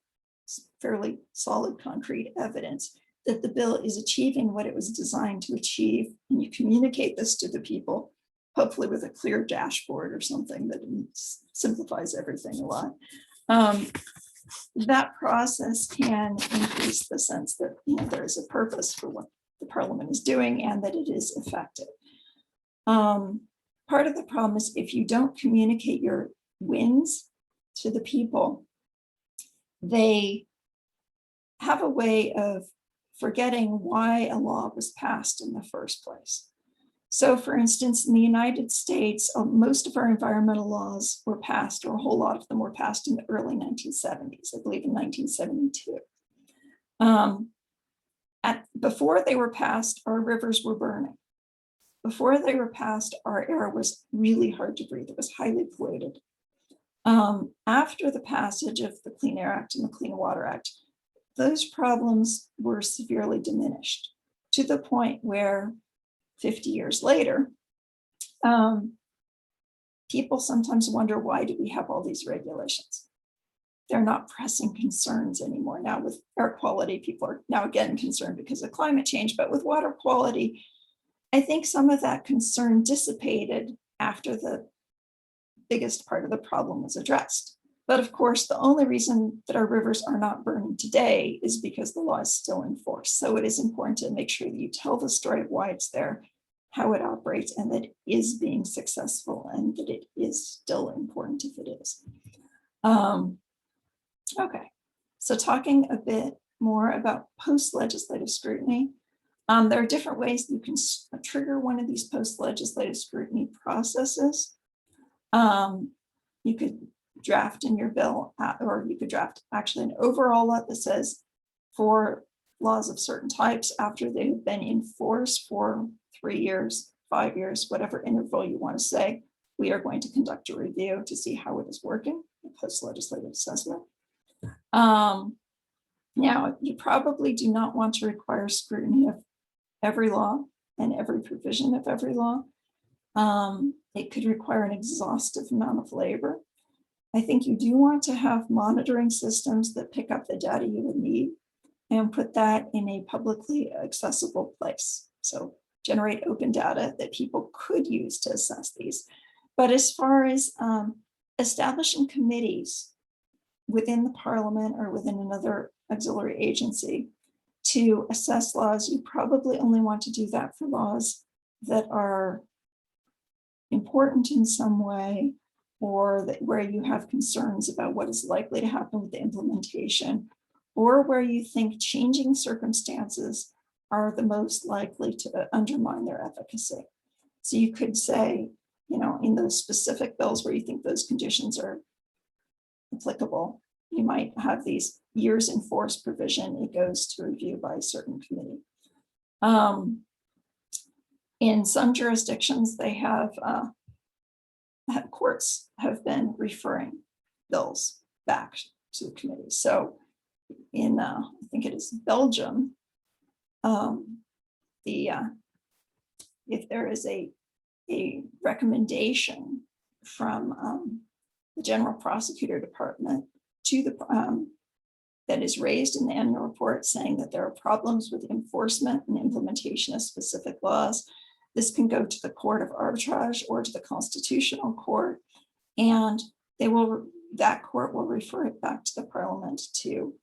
fairly solid concrete evidence that the bill is achieving what it was designed to achieve, and you communicate this to the people, hopefully with a clear dashboard or something that simplifies everything a lot. That process can increase the sense that there is a purpose for what the parliament is doing and that it is effective. Part of the problem is if you don't communicate your wins to the people, they have a way of forgetting why a law was passed in the first place. So for instance, in the United States, most of our environmental laws were passed, or a whole lot of them were passed in the early 1970s, I believe in 1972. Before they were passed, our rivers were burning. Before they were passed, our air was really hard to breathe. It was highly polluted. After the passage of the Clean Air Act and the Clean Water Act, those problems were severely diminished to the point where 50 years later, people sometimes wonder, why do we have all these regulations? They're not pressing concerns anymore. Now with air quality, people are now again concerned because of climate change, but with water quality, I think some of that concern dissipated after the biggest part of the problem was addressed. But of course, the only reason that our rivers are not burning today is because the law is still in force. So it is important to make sure that you tell the story of why it's there, how it operates, and that it is being successful and that it is still important if it is. Okay, so talking a bit more about post-legislative scrutiny. There are different ways that you can trigger one of these post-legislative scrutiny processes. You could draft in your bill, or you could draft actually an overall law that says for laws of certain types, after they've been in force for 3 years, 5 years, whatever interval you want to say, we are going to conduct a review to see how it is working, a post-legislative assessment. Now, you probably do not want to require scrutiny of every law and every provision of every law. It could require an exhaustive amount of labor. I think you do want to have monitoring systems that pick up the data you would need and put that in a publicly accessible place. So generate open data that people could use to assess these. But as far as establishing committees within the parliament or within another auxiliary agency to assess laws, you probably only want to do that for laws that are important in some way, or that where you have concerns about what is likely to happen with the implementation, or where you think changing circumstances are the most likely to undermine their efficacy. So you could say, in those specific bills where you think those conditions are applicable, you might have these years in force provision. It goes to review by a certain committee. In some jurisdictions, they have courts have been referring bills back to the committee. So in, I think it is Belgium, if there is a recommendation from the General Prosecutor Department to the that is raised in the annual report saying that there are problems with enforcement and implementation of specific laws, this can go to the Court of Arbitrage or to the Constitutional Court, and that court will refer it back to the Parliament to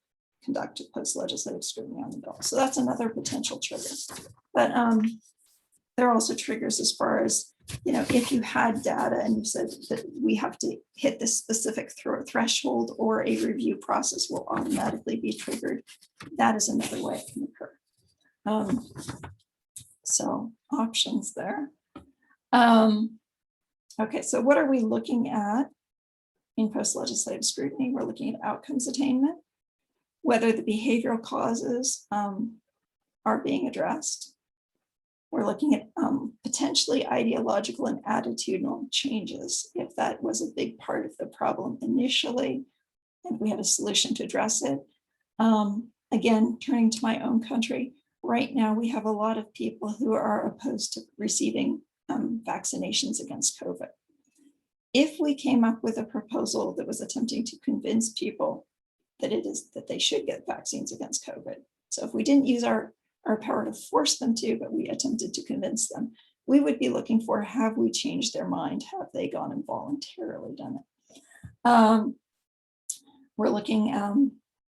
conduct a post-legislative scrutiny on the bill. So that's another potential trigger. But there are also triggers as far as, if you had data and you said that we have to hit this specific threshold or a review process will automatically be triggered, that is another way it can occur. So options there. Okay, so what are we looking at in post-legislative scrutiny? We're looking at outcomes attainment, whether the behavioral causes are being addressed. We're looking at potentially ideological and attitudinal changes, if that was a big part of the problem initially, and we had a solution to address it. Again, turning to my own country, right now we have a lot of people who are opposed to receiving vaccinations against COVID. If we came up with a proposal that was attempting to convince people that they should get vaccines against COVID, so if we didn't use our power to force them to, but we attempted to convince them, we would be looking for, have we changed their mind? Have they gone and voluntarily done it? We're looking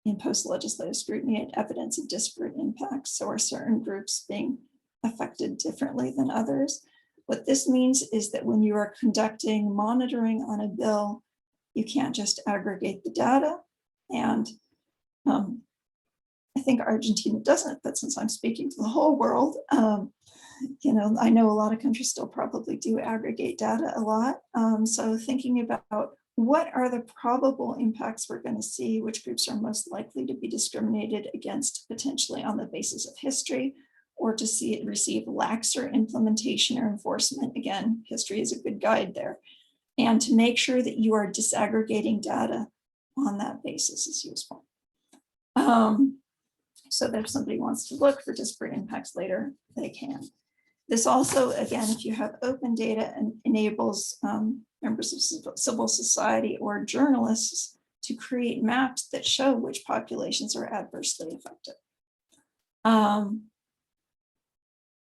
in post-legislative scrutiny at evidence of disparate impacts. So are certain groups being affected differently than others? What this means is that when you are conducting monitoring on a bill, you can't just aggregate the data. And I think Argentina doesn't, but since I'm speaking to the whole world, I know a lot of countries still probably do aggregate data a lot. So thinking about what are the probable impacts we're going to see, which groups are most likely to be discriminated against potentially on the basis of history, or to see it receive laxer implementation or enforcement. Again, history is a good guide there. And to make sure that you are disaggregating data on that basis is useful. So that if somebody wants to look for disparate impacts later, they can. This also, again, if you have open data, and enables members of civil society or journalists to create maps that show which populations are adversely affected.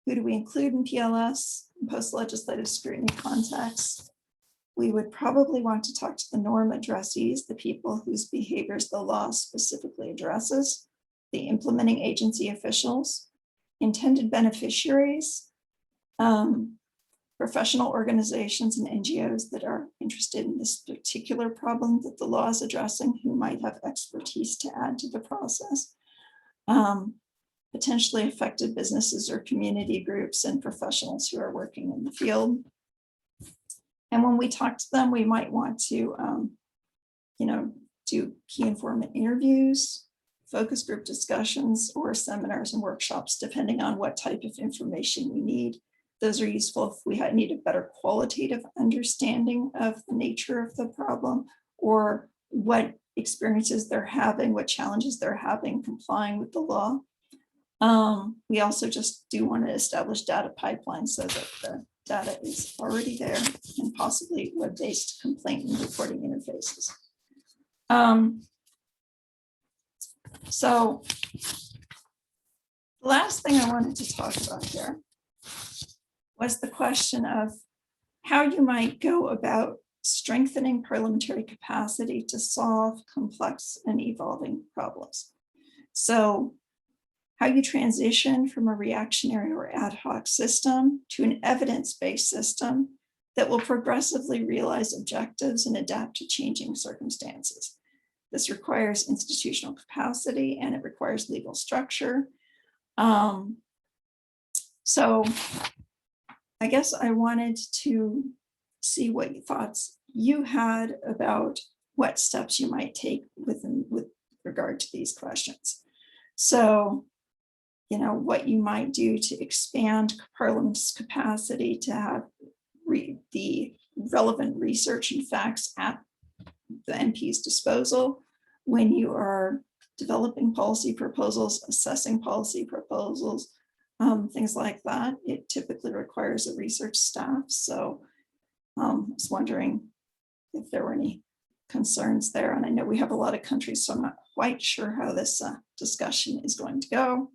Who do we include in PLS in post-legislative scrutiny context? We would probably want to talk to the norm addressees, the people whose behaviors the law specifically addresses, the implementing agency officials, intended beneficiaries, professional organizations and NGOs that are interested in this particular problem that the law is addressing, who might have expertise to add to the process, potentially affected businesses or community groups and professionals who are working in the field. And when we talk to them, we might want to, do key informant interviews, focus group discussions, or seminars and workshops, depending on what type of information we need. Those are useful if we need a better qualitative understanding of the nature of the problem, or what experiences they're having, what challenges they're having complying with the law. We also just do want to establish data pipelines so that the data is already there, and possibly web-based complaint and reporting interfaces. So the last thing I wanted to talk about here was the question of how you might go about strengthening parliamentary capacity to solve complex and evolving problems. So how you transition from a reactionary or ad hoc system to an evidence-based system that will progressively realize objectives and adapt to changing circumstances. This requires institutional capacity and it requires legal structure. So I guess I wanted to see what thoughts you had about what steps you might take with regard to these questions. So, what you might do to expand Parliament's capacity to have the relevant research and facts at the MP's disposal, when you are developing policy proposals, assessing policy proposals, things like that, it typically requires a research staff. So I was wondering if there were any concerns there. And I know we have a lot of countries, so I'm not quite sure how this discussion is going to go.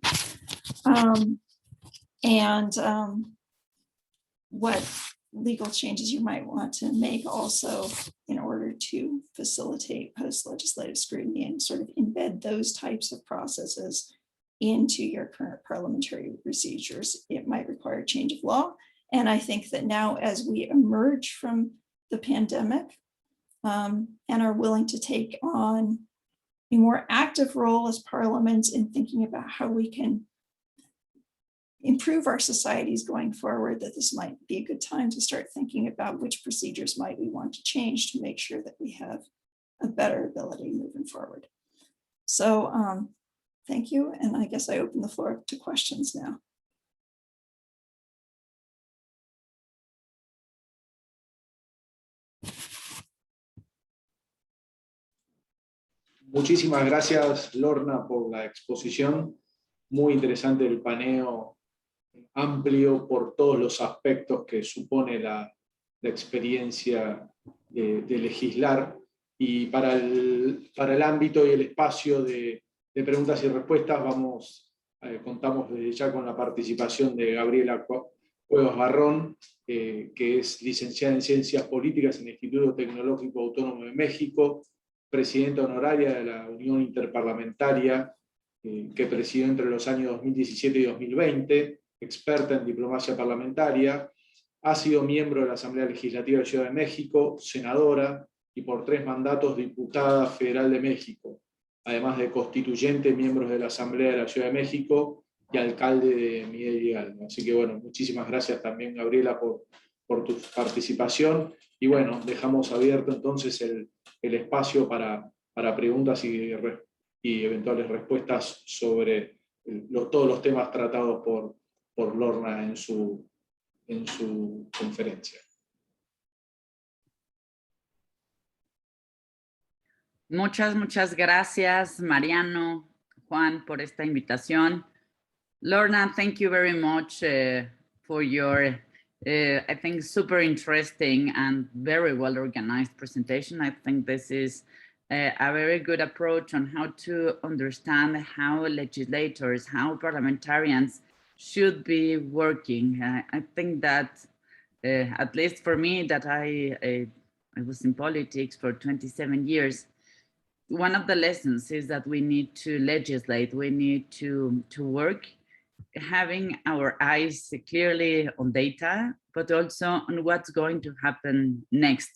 What legal changes you might want to make also in order to facilitate post-legislative scrutiny and sort of embed those types of processes into your current parliamentary procedures. It might require change of law. And I think that now as we emerge from the pandemic and are willing to take on a more active role as parliaments in thinking about how we can improve our societies going forward, that this might be a good time to start thinking about which procedures might we want to change to make sure that we have a better ability moving forward. So thank you. And I guess I open the floor to questions now. Muchísimas gracias, Lorna, por la exposición. Muy interesante el paneo amplio por todos los aspectos que supone la experiencia de legislar. Y para el ámbito y el espacio de preguntas y respuestas contamos desde ya con la participación de Gabriela Cuevas Barrón, que es licenciada en Ciencias Políticas en el Instituto Tecnológico Autónomo de México, presidenta honoraria de la Unión Interparlamentaria, que presidió entre los años 2017 y 2020, experta en diplomacia parlamentaria, ha sido miembro de la Asamblea Legislativa de Ciudad de México, senadora y por 3 mandatos diputada federal de México, además de constituyente, miembros de la Asamblea de la Ciudad de México y alcalde de Miguel Hidalgo. Así que bueno, muchísimas gracias también, Gabriela, por tu participación. Y bueno, dejamos abierto entonces el espacio para preguntas y eventuales respuestas sobre todos los temas tratados por Lorna en su conferencia. Muchas gracias, Mariano, Juan, por esta invitación. Lorna, thank you very much for your, I think, super interesting and very well organized presentation. I think this is a very good approach on how to understand how legislators, how parliamentarians should be working. I think that, at least for me, that I was in politics for 27 years, one of the lessons is that we need to legislate, we need to work, having our eyes clearly on data, but also on what's going to happen next.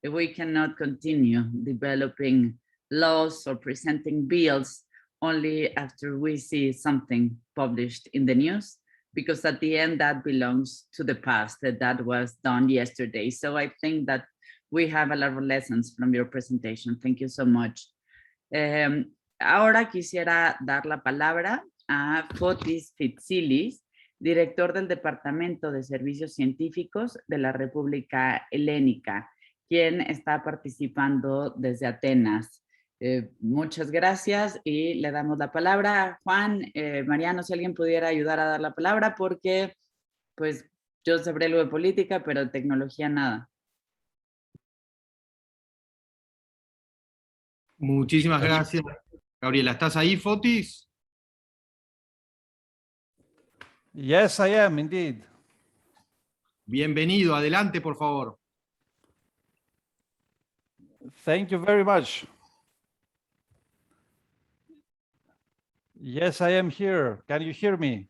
We cannot continue developing laws or presenting bills only after we see something published in the news, because at the end that belongs to the past, that was done yesterday. So I think that we have a lot of lessons from your presentation. Thank you so much. Ahora quisiera dar la palabra a Fotis Fitsilis, director del Departamento de Servicios Científicos de la República Helénica, quien está participando desde Atenas. Muchas gracias y le damos la palabra. Juan, Mariano, si alguien pudiera ayudar a dar la palabra, porque pues yo sabré algo de política, pero de tecnología nada. Muchísimas gracias, Gabriela. ¿Estás ahí, Fotis? Yes, I am indeed. Bienvenido, adelante, por favor. Thank you very much. Yes, I am here. Can you hear me?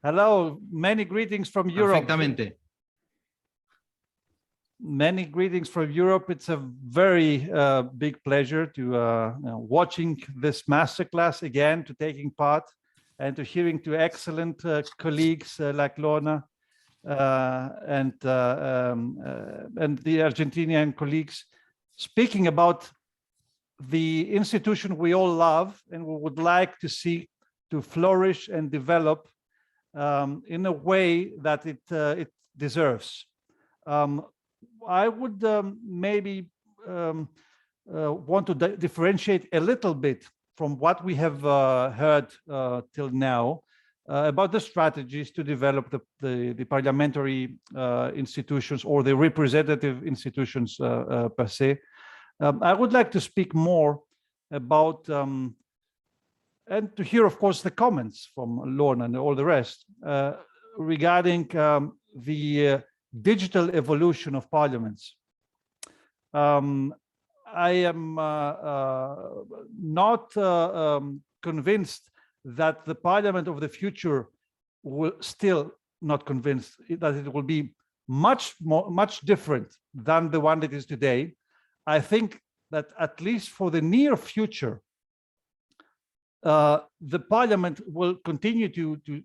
Hello, many greetings from Europe. Perfectamente. Many greetings from Europe. It's a very big pleasure to watching this masterclass again, to taking part and to hearing to excellent colleagues like Lorna and the Argentinian colleagues speaking about the institution we all love and we would like to see to flourish and develop in a way that it deserves. I would maybe want to differentiate a little bit from what we have heard till now about the strategies to develop the parliamentary institutions or the representative institutions per se. I would like to speak more about and to hear, of course, the comments from Lorna and all the rest regarding the digital evolution of parliaments. I am not convinced that the parliament of the future will still not convinced that it will be much different than the one that is today. I think that at least for the near future, the parliament will continue to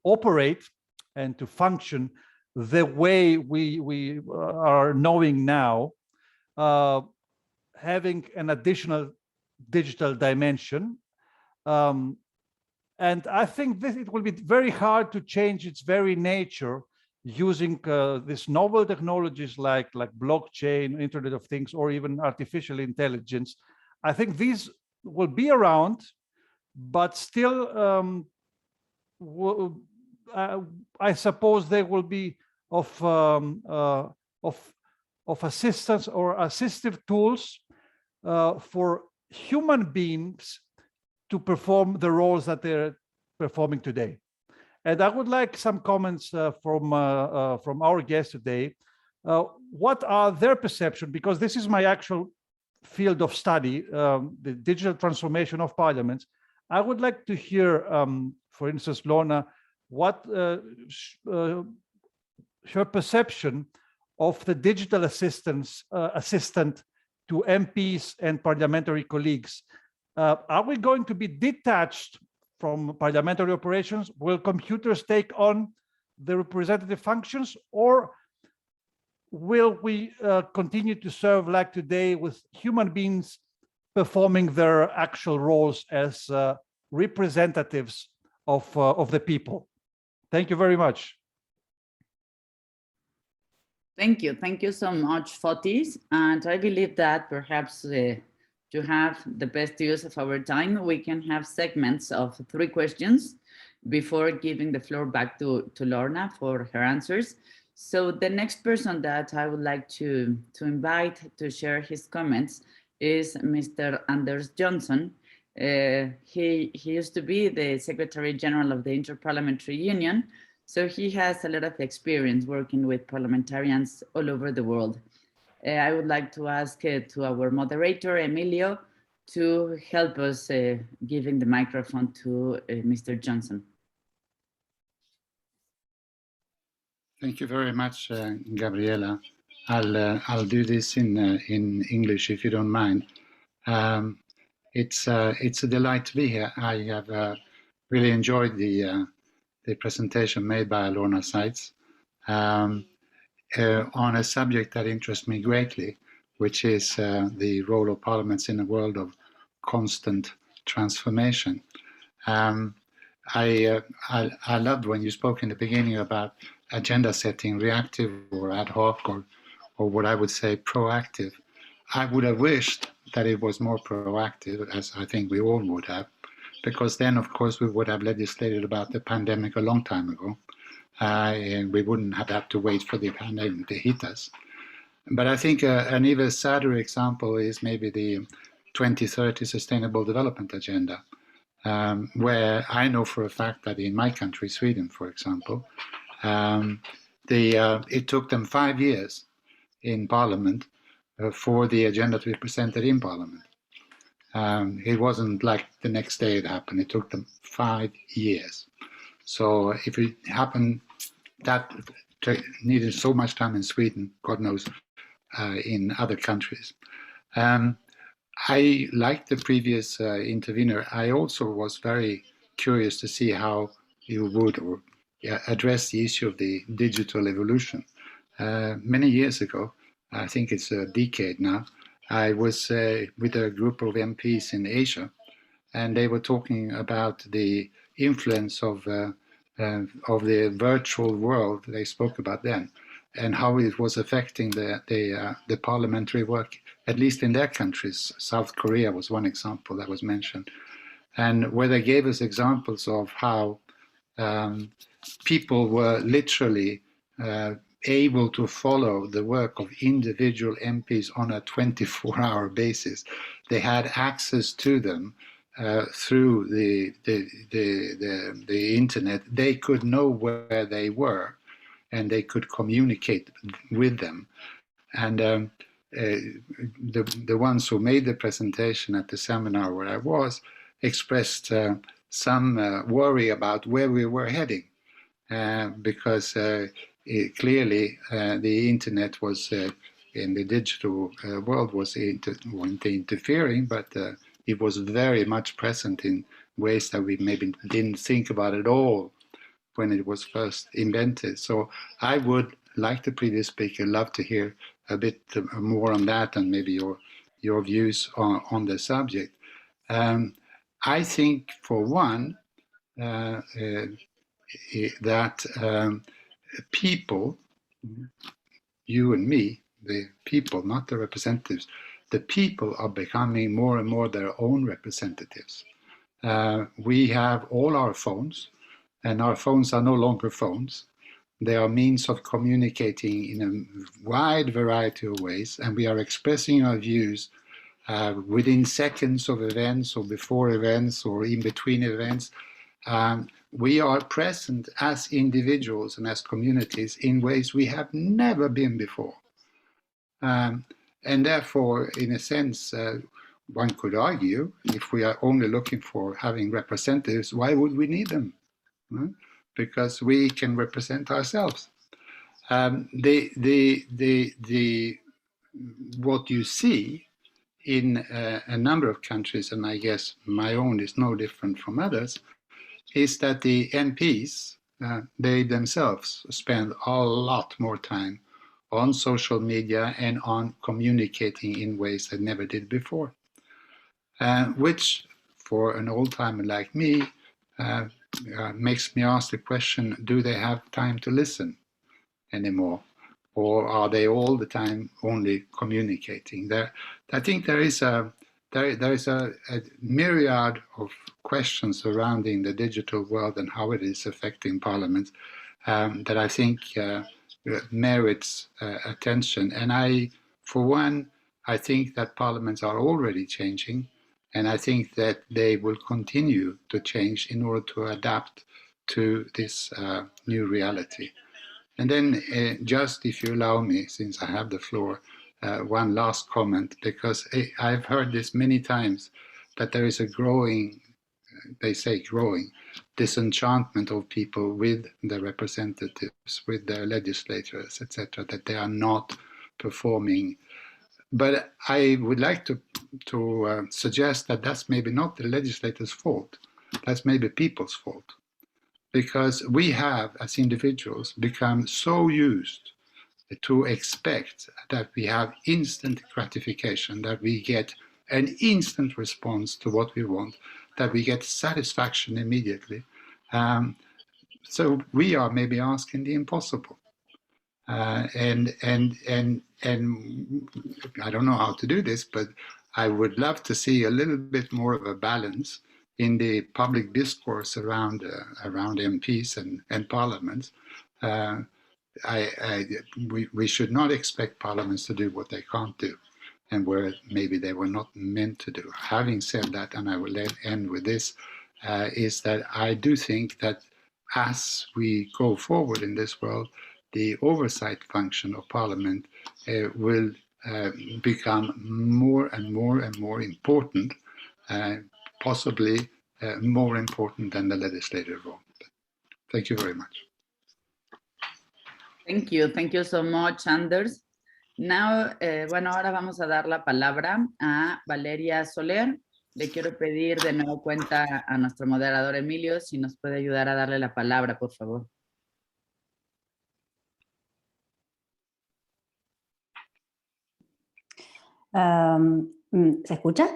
operate and to function the way we are knowing now, having an additional digital dimension. And I think it will be very hard to change its very nature using these novel technologies like blockchain, Internet of Things, or even artificial intelligence. I think these will be around, but still, I suppose they will be of assistance or assistive tools for human beings to perform the roles that they're performing today. And I would like some comments from our guests today. What are their perception? Because this is my actual field of study, the digital transformation of parliaments. I would like to hear, for instance, Lorna, what her perception of the digital assistant to MPs and parliamentary colleagues. Are we going to be detached from parliamentary operations? Will computers take on the representative functions, or will we continue to serve like today with human beings performing their actual roles as representatives of the people? Thank you very much. Thank you so much, Fotis. And I believe that perhaps to have the best use of our time, we can have segments of 3 questions before giving the floor back to Lorna for her answers. So the next person that I would like to invite to share his comments is Mr. Anders Johnson. He used to be the Secretary General of the Interparliamentary Union, so he has a lot of experience working with parliamentarians all over the world. I would like to ask to our moderator, Emilio, to help us giving the microphone to Mr. Johnson. Thank you very much, Gabriela. I'll do this in English if you don't mind. It's a delight to be here. I have really enjoyed the presentation made by Lorna Seitz on a subject that interests me greatly, which is the role of parliaments in a world of constant transformation. I loved when you spoke in the beginning about agenda setting, reactive or ad hoc, or what I would say proactive. I would have wished that it was more proactive, as I think we all would have, because then, of course, we would have legislated about the pandemic a long time ago, and we wouldn't have had to wait for the pandemic to hit us. But I think an even sadder example is maybe the 2030 Sustainable Development Agenda, where I know for a fact that in my country, Sweden, for example, it took them 5 years in Parliament for the agenda to be presented in Parliament. It wasn't like the next day it happened. It took them 5 years. So if it happened, that needed so much time in Sweden, God knows, in other countries. I liked the previous intervener. I also was very curious to see how you would address the issue of the digital evolution. Many years ago, I think it's a decade now, I was with a group of MPs in Asia, and they were talking about the influence of the virtual world they spoke about then, and how it was affecting the parliamentary work, at least in their countries. South Korea was one example that was mentioned, and where they gave us examples of how people were literally able to follow the work of individual MPs on a 24-hour basis. They had access to them through the internet. They could know where they were, and they could communicate with them. And the ones who made the presentation at the seminar where I was expressed some worry about where we were heading, because clearly the internet was in the digital world wasn't interfering, but it was very much present in ways that we maybe didn't think about at all when it was first invented. So I would, like the previous speaker, love to hear a bit more on that, and maybe your views on the subject. I think, for one, that people, you and me, the people, not the representatives, the people are becoming more and more their own representatives. We have all our phones, and our phones are no longer phones. They are means of communicating in a wide variety of ways, and we are expressing our views within seconds of events, or before events, or in between events. We are present as individuals and as communities in ways we have never been before. And therefore, in a sense, one could argue, if we are only looking for having representatives, why would we need them? Because we can represent ourselves. What you see in a number of countries, and I guess my own is no different from others, is that the MPs, they themselves spend a lot more time on social media and on communicating in ways they never did before, which, for an old-timer like me, makes me ask the question, do they have time to listen anymore? Or are they all the time only communicating? I think there is a myriad of questions surrounding the digital world and how it is affecting parliaments that I think merits attention. And for one, I think that parliaments are already changing, and I think that they will continue to change in order to adapt to this new reality. And then just, if you allow me, since I have the floor, one last comment, because I've heard this many times, that there is a growing, they say growing, disenchantment of people with the representatives, with their legislators, etc., that they are not performing. But I would like to suggest that that's maybe not the legislators' fault, that's maybe people's fault. Because we have, as individuals, become so used to expect that we have instant gratification, that we get an instant response to what we want, that we get satisfaction immediately. So we are maybe asking the impossible. And I don't know how to do this, but I would love to see a little bit more of a balance in the public discourse around MPs and parliaments. We should not expect parliaments to do what they can't do, and where maybe they were not meant to do. Having said that, and I will end with this, is that I do think that as we go forward in this world, the oversight function of parliament will become more and more and more important, possibly more important than the legislative role. Thank you very much. Thank you so much, Anders. Now, bueno, ahora vamos a dar la palabra a Valeria Soler. Le quiero pedir de nuevo cuenta a nuestro moderador Emilio si nos puede ayudar a darle la palabra, por favor. ¿Se escucha?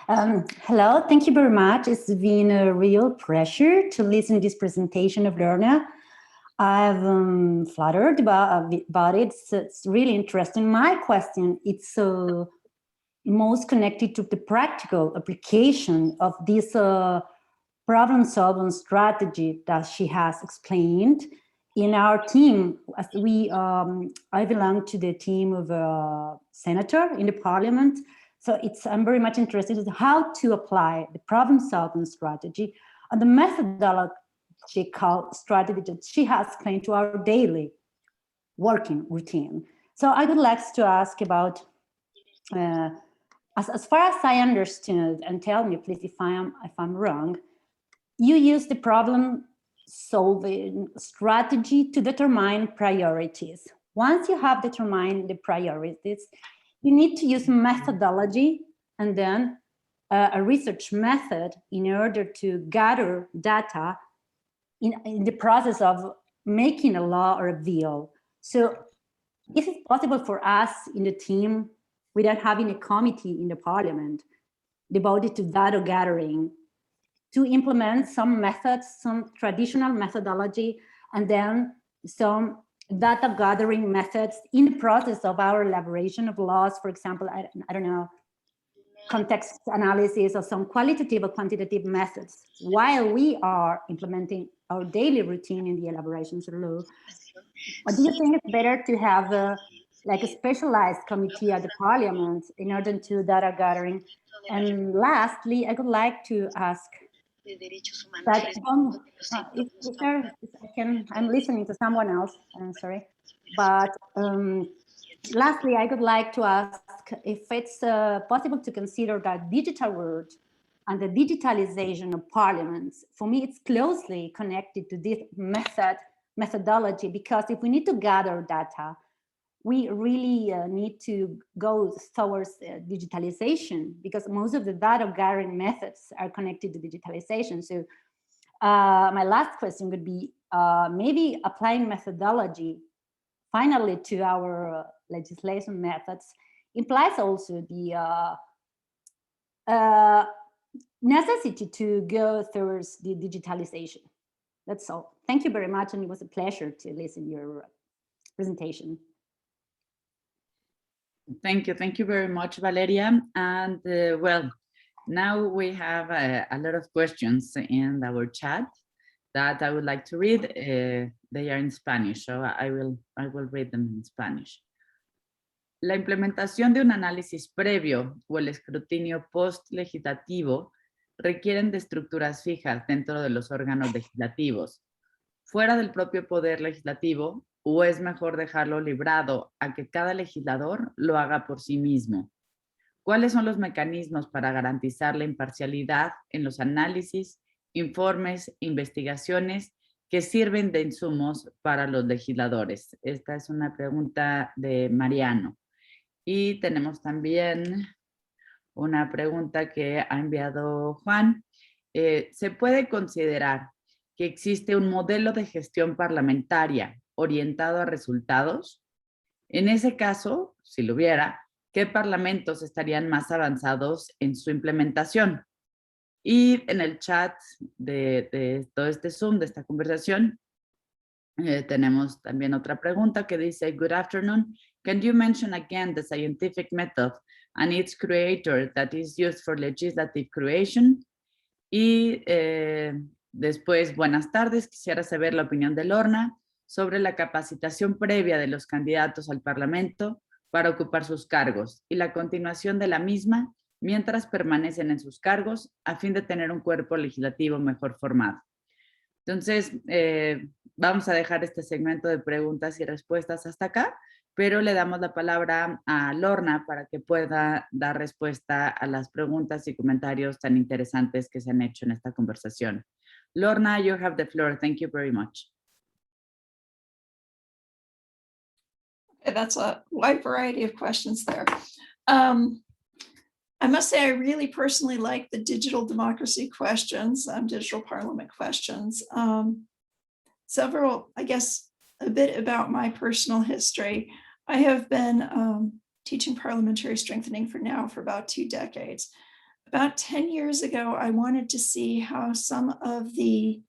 Hello, thank you very much. It's been a real pleasure to listen to this presentation of Lorna. I'm flattered about it. It's really interesting. My question, it's most connected to the practical application of this problem-solving strategy that she has explained. In our team, as I belong to the team of a senator in the parliament. So I'm very much interested in how to apply the problem-solving strategy and the methodological strategy that she has explained to our daily working routine. So I would like to ask about, as far as I understood, and tell me please if I'm wrong, you use the problem-solving strategy to determine priorities. Once you have determined the priorities, you need to use methodology and then a research method in order to gather data in the process of making a law or a bill. So is it possible for us in the team, without having a committee in the parliament devoted to data gathering, to implement some methods, some traditional methodology, and then some data gathering methods in the process of our elaboration of laws, for example, I don't know, context analysis or some qualitative or quantitative methods, while we are implementing our daily routine in the elaborations of law? Or do you think it's better to have like a specialized committee at the parliament in order to data gathering? And lastly, I would like to ask that I'm listening to someone else, I'm sorry, but lastly, I would like to ask if it's possible to consider that digital world and the digitalization of parliaments, for me, it's closely connected to this methodology, because if we need to gather data, we really need to go towards digitalization, because most of the data gathering methods are connected to digitalization. So my last question would be maybe applying methodology finally to our legislation methods implies also the necessity to go towards the digitalization. That's all. Thank you very much, and it was a pleasure to listen to your presentation. Thank you very much, Valeria. And well, now we have a lot of questions in our chat that I would like to read. They are in Spanish, so I will read them in Spanish. La implementación de un análisis previo o el escrutinio post-legislativo requieren de estructuras fijas dentro de los órganos legislativos, fuera del propio poder legislativo, o es mejor dejarlo librado a que cada legislador lo haga por sí mismo. ¿Cuáles son los mecanismos para garantizar la imparcialidad en los análisis, informes, investigaciones que sirven de insumos para los legisladores? Esta es una pregunta de Mariano. Y tenemos también una pregunta que ha enviado Juan. ¿Se puede considerar que existe un modelo de gestión parlamentaria orientado a resultados? En ese caso, si lo hubiera, ¿qué parlamentos estarían más avanzados en su implementación? Y en el chat de todo este Zoom, de esta conversación, tenemos también otra pregunta que dice, good afternoon, can you mention again the scientific method and its creator that is used for legislative creation? Y después, buenas tardes, quisiera saber la opinión de Lorna sobre la capacitación previa de los candidatos al Parlamento para ocupar sus cargos y la continuación de la misma mientras permanecen en sus cargos a fin de tener un cuerpo legislativo mejor formado. Entonces, vamos a dejar este segmento de preguntas y respuestas hasta acá, pero le damos la palabra a Lorna para que pueda dar respuesta a las preguntas y comentarios tan interesantes que se han hecho en esta conversación. Lorna, you have the floor. Thank you very much. That's a wide variety of questions there. I must say, I really personally like the digital democracy questions, digital parliament questions. Several, I guess, a bit about my personal history. I have been teaching parliamentary strengthening for about 2 decades. About 10 years ago, I wanted to see how some of the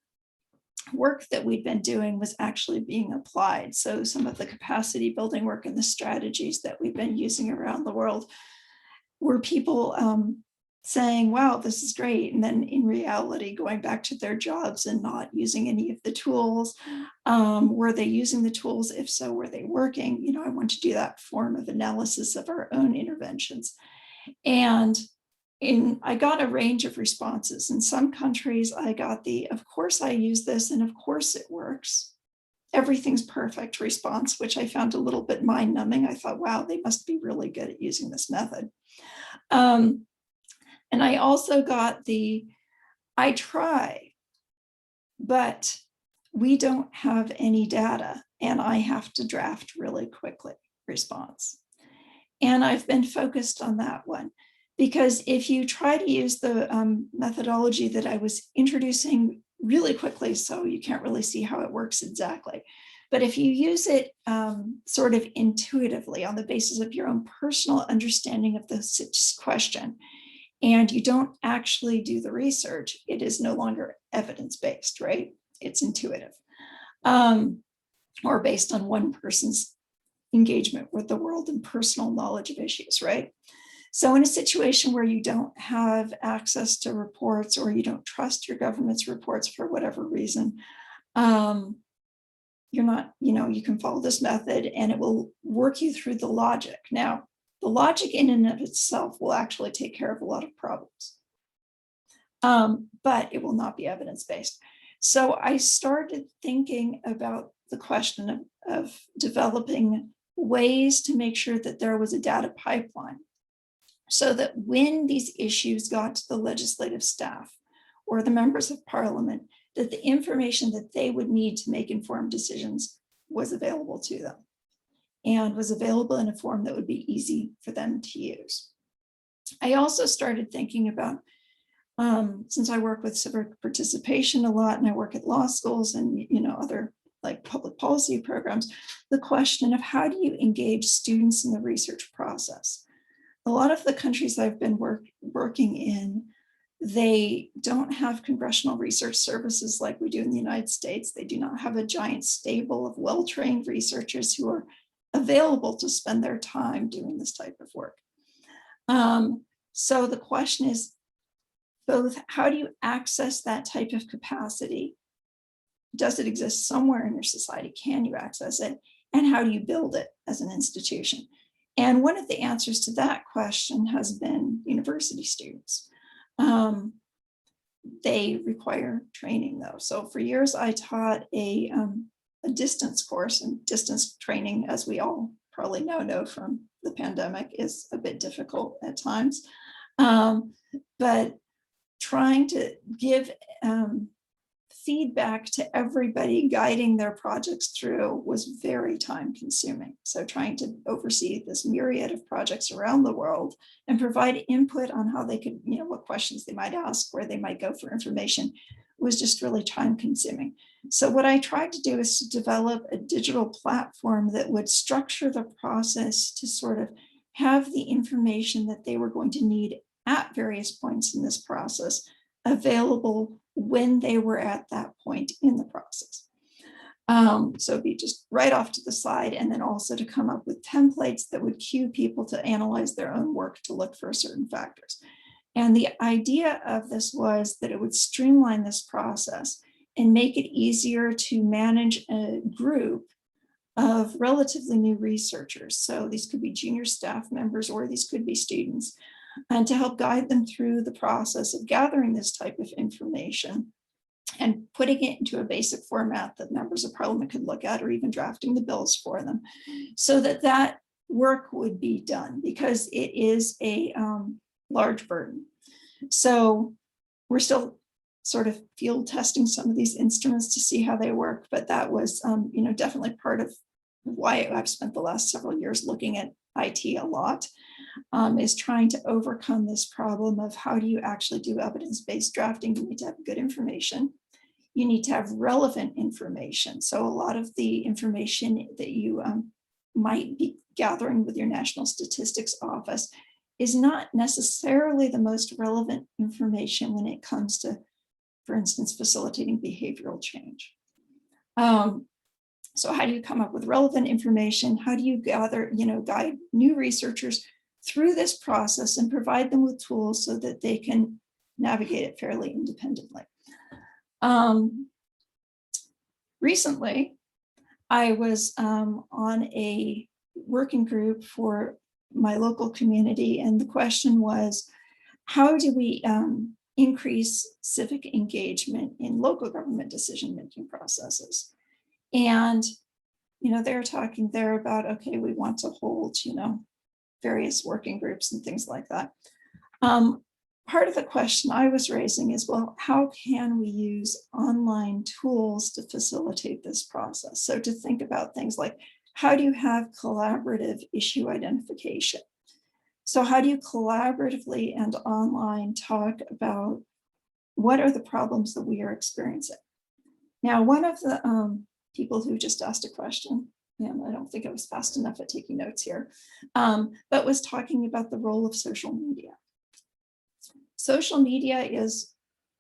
work that we'd been doing was actually being applied. So some of the capacity building work and the strategies that we've been using around the world were people saying, wow, this is great. And then in reality, going back to their jobs and not using any of the tools. Were they using the tools? If so, were they working? You know, I want to do that form of analysis of our own interventions. And I got a range of responses. In some countries, I got of course I use this and of course it works. Everything's perfect response, which I found a little bit mind numbing. I thought, wow, they must be really good at using this method. And I also got I try, but we don't have any data and I have to draft really quickly response. And I've been focused on that one. Because if you try to use the methodology that I was introducing really quickly, so you can't really see how it works exactly. But if you use it sort of intuitively on the basis of your own personal understanding of the question, and you don't actually do the research, it is no longer evidence-based, right? It's intuitive, or based on one person's engagement with the world and personal knowledge of issues, right? So in a situation where you don't have access to reports or you don't trust your government's reports for whatever reason, you're not, you can follow this method and it will work you through the logic. Now, the logic in and of itself will actually take care of a lot of problems, but it will not be evidence-based. So I started thinking about the question of developing ways to make sure that there was a data pipeline, so that when these issues got to the legislative staff or the members of parliament, that the information that they would need to make informed decisions was available to them and was available in a form that would be easy for them to use. I also started thinking about, since I work with civic participation a lot and I work at law schools and other like public policy programs, the question of how do you engage students in the research process? A lot of the countries I've been working in, they don't have congressional research services like we do in the United States. They do not have a giant stable of well-trained researchers who are available to spend their time doing this type of work. So the question is both, how do you access that type of capacity? Does it exist somewhere in your society? Can you access it? And how do you build it as an institution? And one of the answers to that question has been university students. They require training though. So for years I taught a distance course, and distance training, as we all probably now know from the pandemic, is a bit difficult at times. But trying to give feedback to everybody guiding their projects through was very time consuming. So trying to oversee this myriad of projects around the world and provide input on how they could, what questions they might ask, where they might go for information, was just really time consuming. So what I tried to do is to develop a digital platform that would structure the process to sort of have the information that they were going to need at various points in this process available when they were at that point in the process. So it'd be just right off to the side, and then also to come up with templates that would cue people to analyze their own work to look for certain factors. And the idea of this was that it would streamline this process and make it easier to manage a group of relatively new researchers. So these could be junior staff members or these could be students, and to help guide them through the process of gathering this type of information and putting it into a basic format that members of parliament could look at, or even drafting the bills for them, so that that work would be done, because it is a large burden. So we're still sort of field testing some of these instruments to see how they work, but that was definitely part of why I've spent the last several years looking at IT a lot, is trying to overcome this problem of how do you actually do evidence-based drafting. You need to have good information. You need to have relevant information. So a lot of the information that you might be gathering with your National Statistics Office is not necessarily the most relevant information when it comes to for instance, facilitating behavioral change. So how do you come up with relevant information? How do you gather, guide new researchers through this process and provide them with tools so that they can navigate it fairly independently? Recently, I was on a working group for my local community, and the question was, how do we increase civic engagement in local government decision-making processes? And, they're talking there about, okay, we want to hold, various working groups and things like that. Part of the question I was raising is, well, how can we use online tools to facilitate this process? So to think about things like, how do you have collaborative issue identification? So how do you collaboratively and online talk about what are the problems that we are experiencing? Now, one of the people who just asked a question, and I don't think I was fast enough at taking notes here, but was talking about the role of social media. Social media is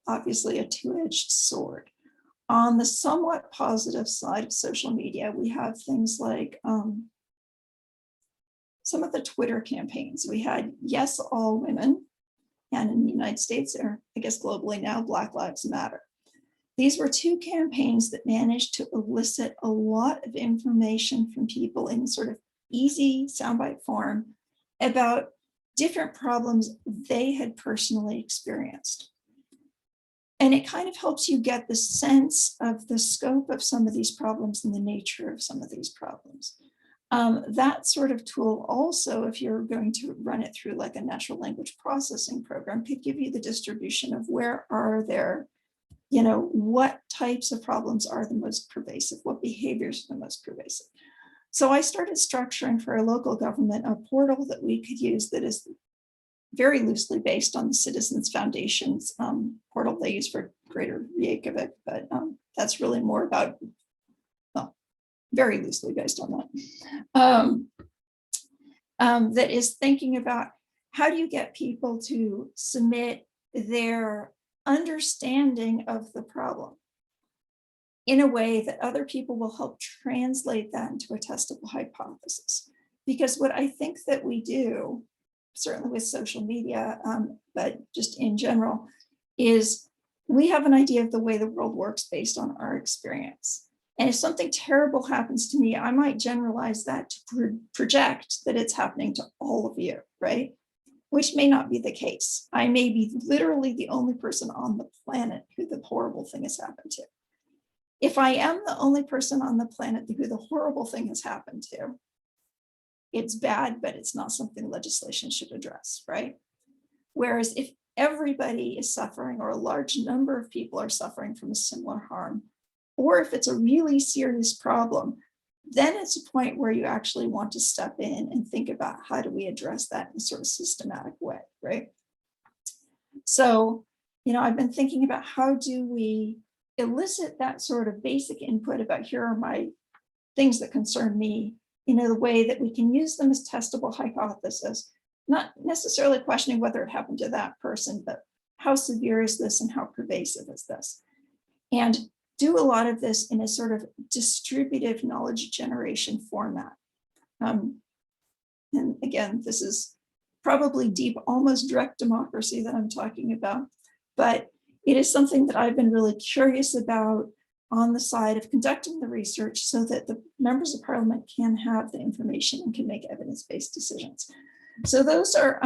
obviously a two-edged sword. On the somewhat positive side of social media, we have things like some of the Twitter campaigns. We had Yes, All Women, and in the United States, or I guess globally now, Black Lives Matter. These were two campaigns that managed to elicit a lot of information from people in sort of easy soundbite form about different problems they had personally experienced. And it kind of helps you get the sense of the scope of some of these problems and the nature of some of these problems. That sort of tool also, if you're going to run it through like a natural language processing program, could give you the distribution of where are there, what types of problems are the most pervasive, what behaviors are the most pervasive. So I started structuring for a local government a portal that we could use that is very loosely based on the Citizens Foundation's portal they use for Greater Reykjavik, but that's really more about, well, very loosely based on that. That is thinking about how do you get people to submit their understanding of the problem in a way that other people will help translate that into a testable hypothesis. Because what I think that we do, certainly with social media, but just in general, is we have an idea of the way the world works based on our experience. And if something terrible happens to me, I might generalize that to project that it's happening to all of you, right? Which may not be the case. I may be literally the only person on the planet who the horrible thing has happened to. If I am the only person on the planet who the horrible thing has happened to, it's bad, but it's not something legislation should address, right? Whereas if everybody is suffering or a large number of people are suffering from a similar harm, or if it's a really serious problem, then it's a point where you actually want to step in and think about how do we address that in a sort of systematic way, right? So, I've been thinking about how do we elicit that sort of basic input about here are my things that concern me, the way that we can use them as testable hypothesis, not necessarily questioning whether it happened to that person, but how severe is this and how pervasive is this? And do a lot of this in a sort of distributive knowledge generation format. And again, this is probably deep, almost direct democracy that I'm talking about, but it is something that I've been really curious about on the side of conducting the research so that the members of parliament can have the information and can make evidence-based decisions. So those are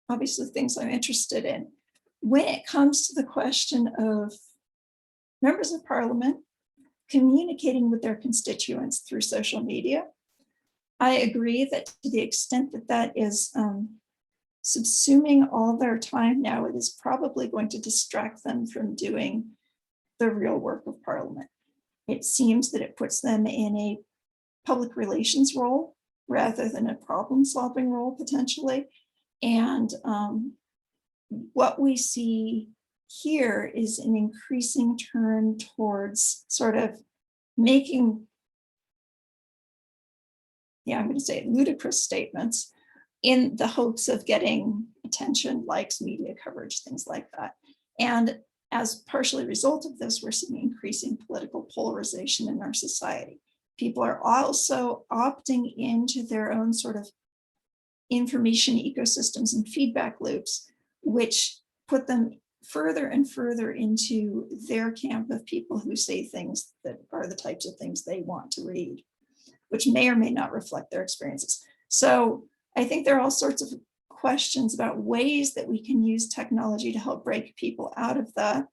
obviously things I'm interested in. When it comes to the question of members of parliament communicating with their constituents through social media, I agree that to the extent that that is subsuming all their time now, it is probably going to distract them from doing the real work of parliament. It seems that it puts them in a public relations role rather than a problem-solving role potentially. And what we see here is an increasing turn towards sort of making, I'm going to say ludicrous statements in the hopes of getting attention, likes, media coverage, things like that. And as partially a result of this, we're seeing increasing political polarization in our society. People are also opting into their own sort of information ecosystems and feedback loops, which put them further and further into their camp of people who say things that are the types of things they want to read, which may or may not reflect their experiences. So I think there are all sorts of questions about ways that we can use technology to help break people out of that,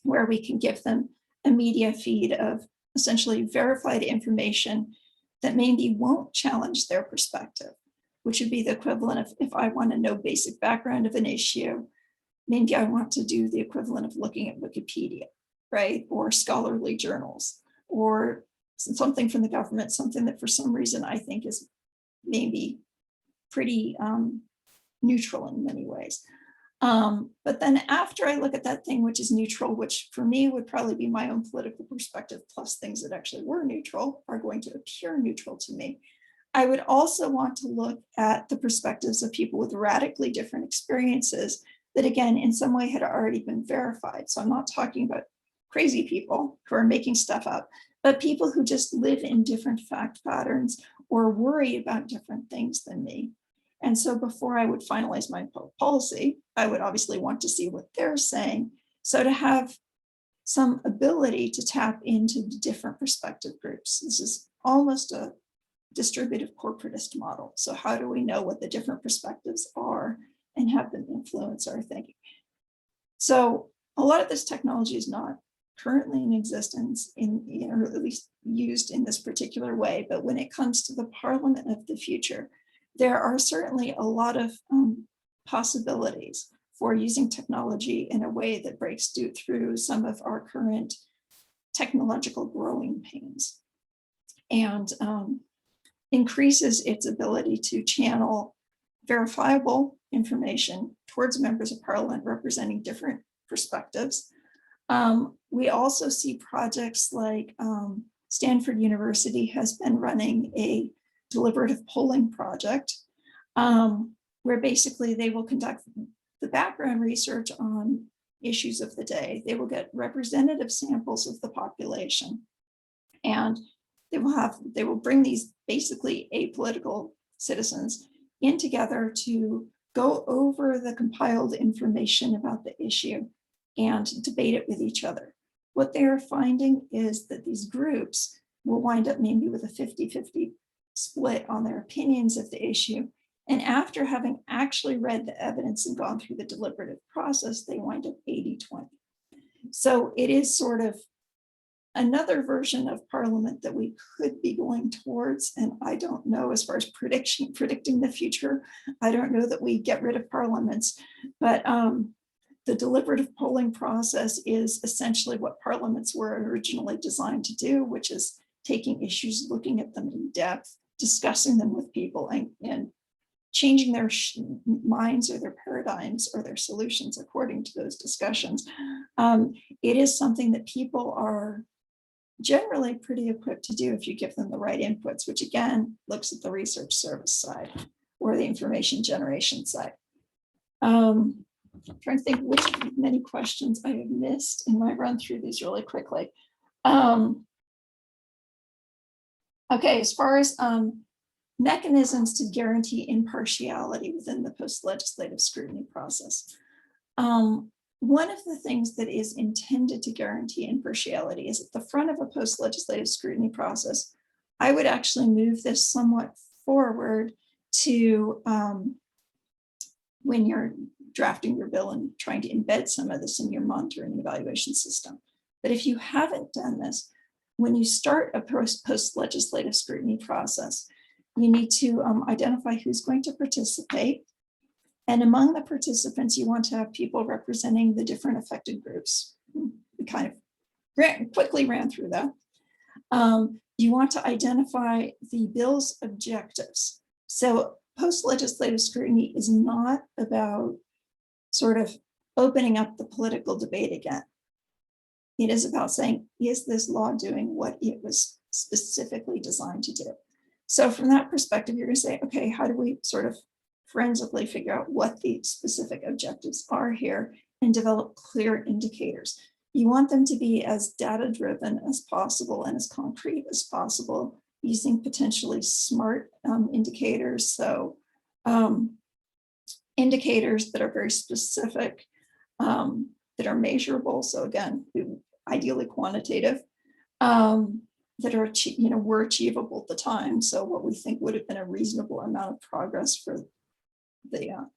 where we can give them a media feed of essentially verified information that maybe won't challenge their perspective, which would be the equivalent of, if I want to know basic background of an issue, maybe I want to do the equivalent of looking at Wikipedia, right? Or scholarly journals, or something from the government, something that for some reason I think is maybe pretty neutral in many ways. But then after I look at that thing which is neutral, which for me would probably be my own political perspective, plus things that actually were neutral are going to appear neutral to me. I would also want to look at the perspectives of people with radically different experiences that, again, in some way had already been verified. So I'm not talking about crazy people who are making stuff up, but people who just live in different fact patterns or worry about different things than me. And so before I would finalize my policy, I would obviously want to see what they're saying. So to have some ability to tap into different perspective groups. This is almost a distributive corporatist model. So how do we know what the different perspectives are and have them influence our thinking? So a lot of this technology is not currently in existence, or at least used in this particular way. But when it comes to the Parliament of the future, there are certainly a lot of possibilities for using technology in a way that breaks through some of our current technological growing pains and increases its ability to channel verifiable information towards members of Parliament representing different perspectives. We also see projects like Stanford University has been running a deliberative polling project where basically they will conduct the background research on issues of the day. They will get representative samples of the population, and they will bring these basically apolitical citizens in together to go over the compiled information about the issue and debate it with each other. What they are finding is that these groups will wind up maybe with a 50-50 split on their opinions of the issue. And after having actually read the evidence and gone through the deliberative process, they wind up 80-20. So it is sort of another version of Parliament that we could be going towards. And I don't know, as far as predicting the future, I don't know that we get rid of parliaments, but the deliberative polling process is essentially what parliaments were originally designed to do, which is taking issues, looking at them in depth, discussing them with people, and changing their minds or their paradigms or their solutions according to those discussions. It is something that people are generally pretty equipped to do if you give them the right inputs, which again, looks at the research service side or the information generation side. I'm trying to think which many questions I have missed in my run through these really quickly. Okay, as far as mechanisms to guarantee impartiality within the post-legislative scrutiny process. One of the things that is intended to guarantee impartiality is at the front of a post-legislative scrutiny process. I would actually move this somewhat forward to when you're drafting your bill and trying to embed some of this in your monitoring and evaluation system. But if you haven't done this, when you start a post-legislative scrutiny process, you need to identify who's going to participate. And among the participants, you want to have people representing the different affected groups. We kind of quickly ran through that. You want to identify the bill's objectives. So post-legislative scrutiny is not about sort of opening up the political debate again. It is about saying, is this law doing what it was specifically designed to do? So from that perspective, you're going to say, okay, how do we sort of forensically figure out what the specific objectives are here and develop clear indicators. You want them to be as data-driven as possible and as concrete as possible, using potentially smart indicators. So indicators that are very specific, that are measurable. So again, ideally quantitative, that are were achievable at the time. So what we think would have been a reasonable amount of progress for the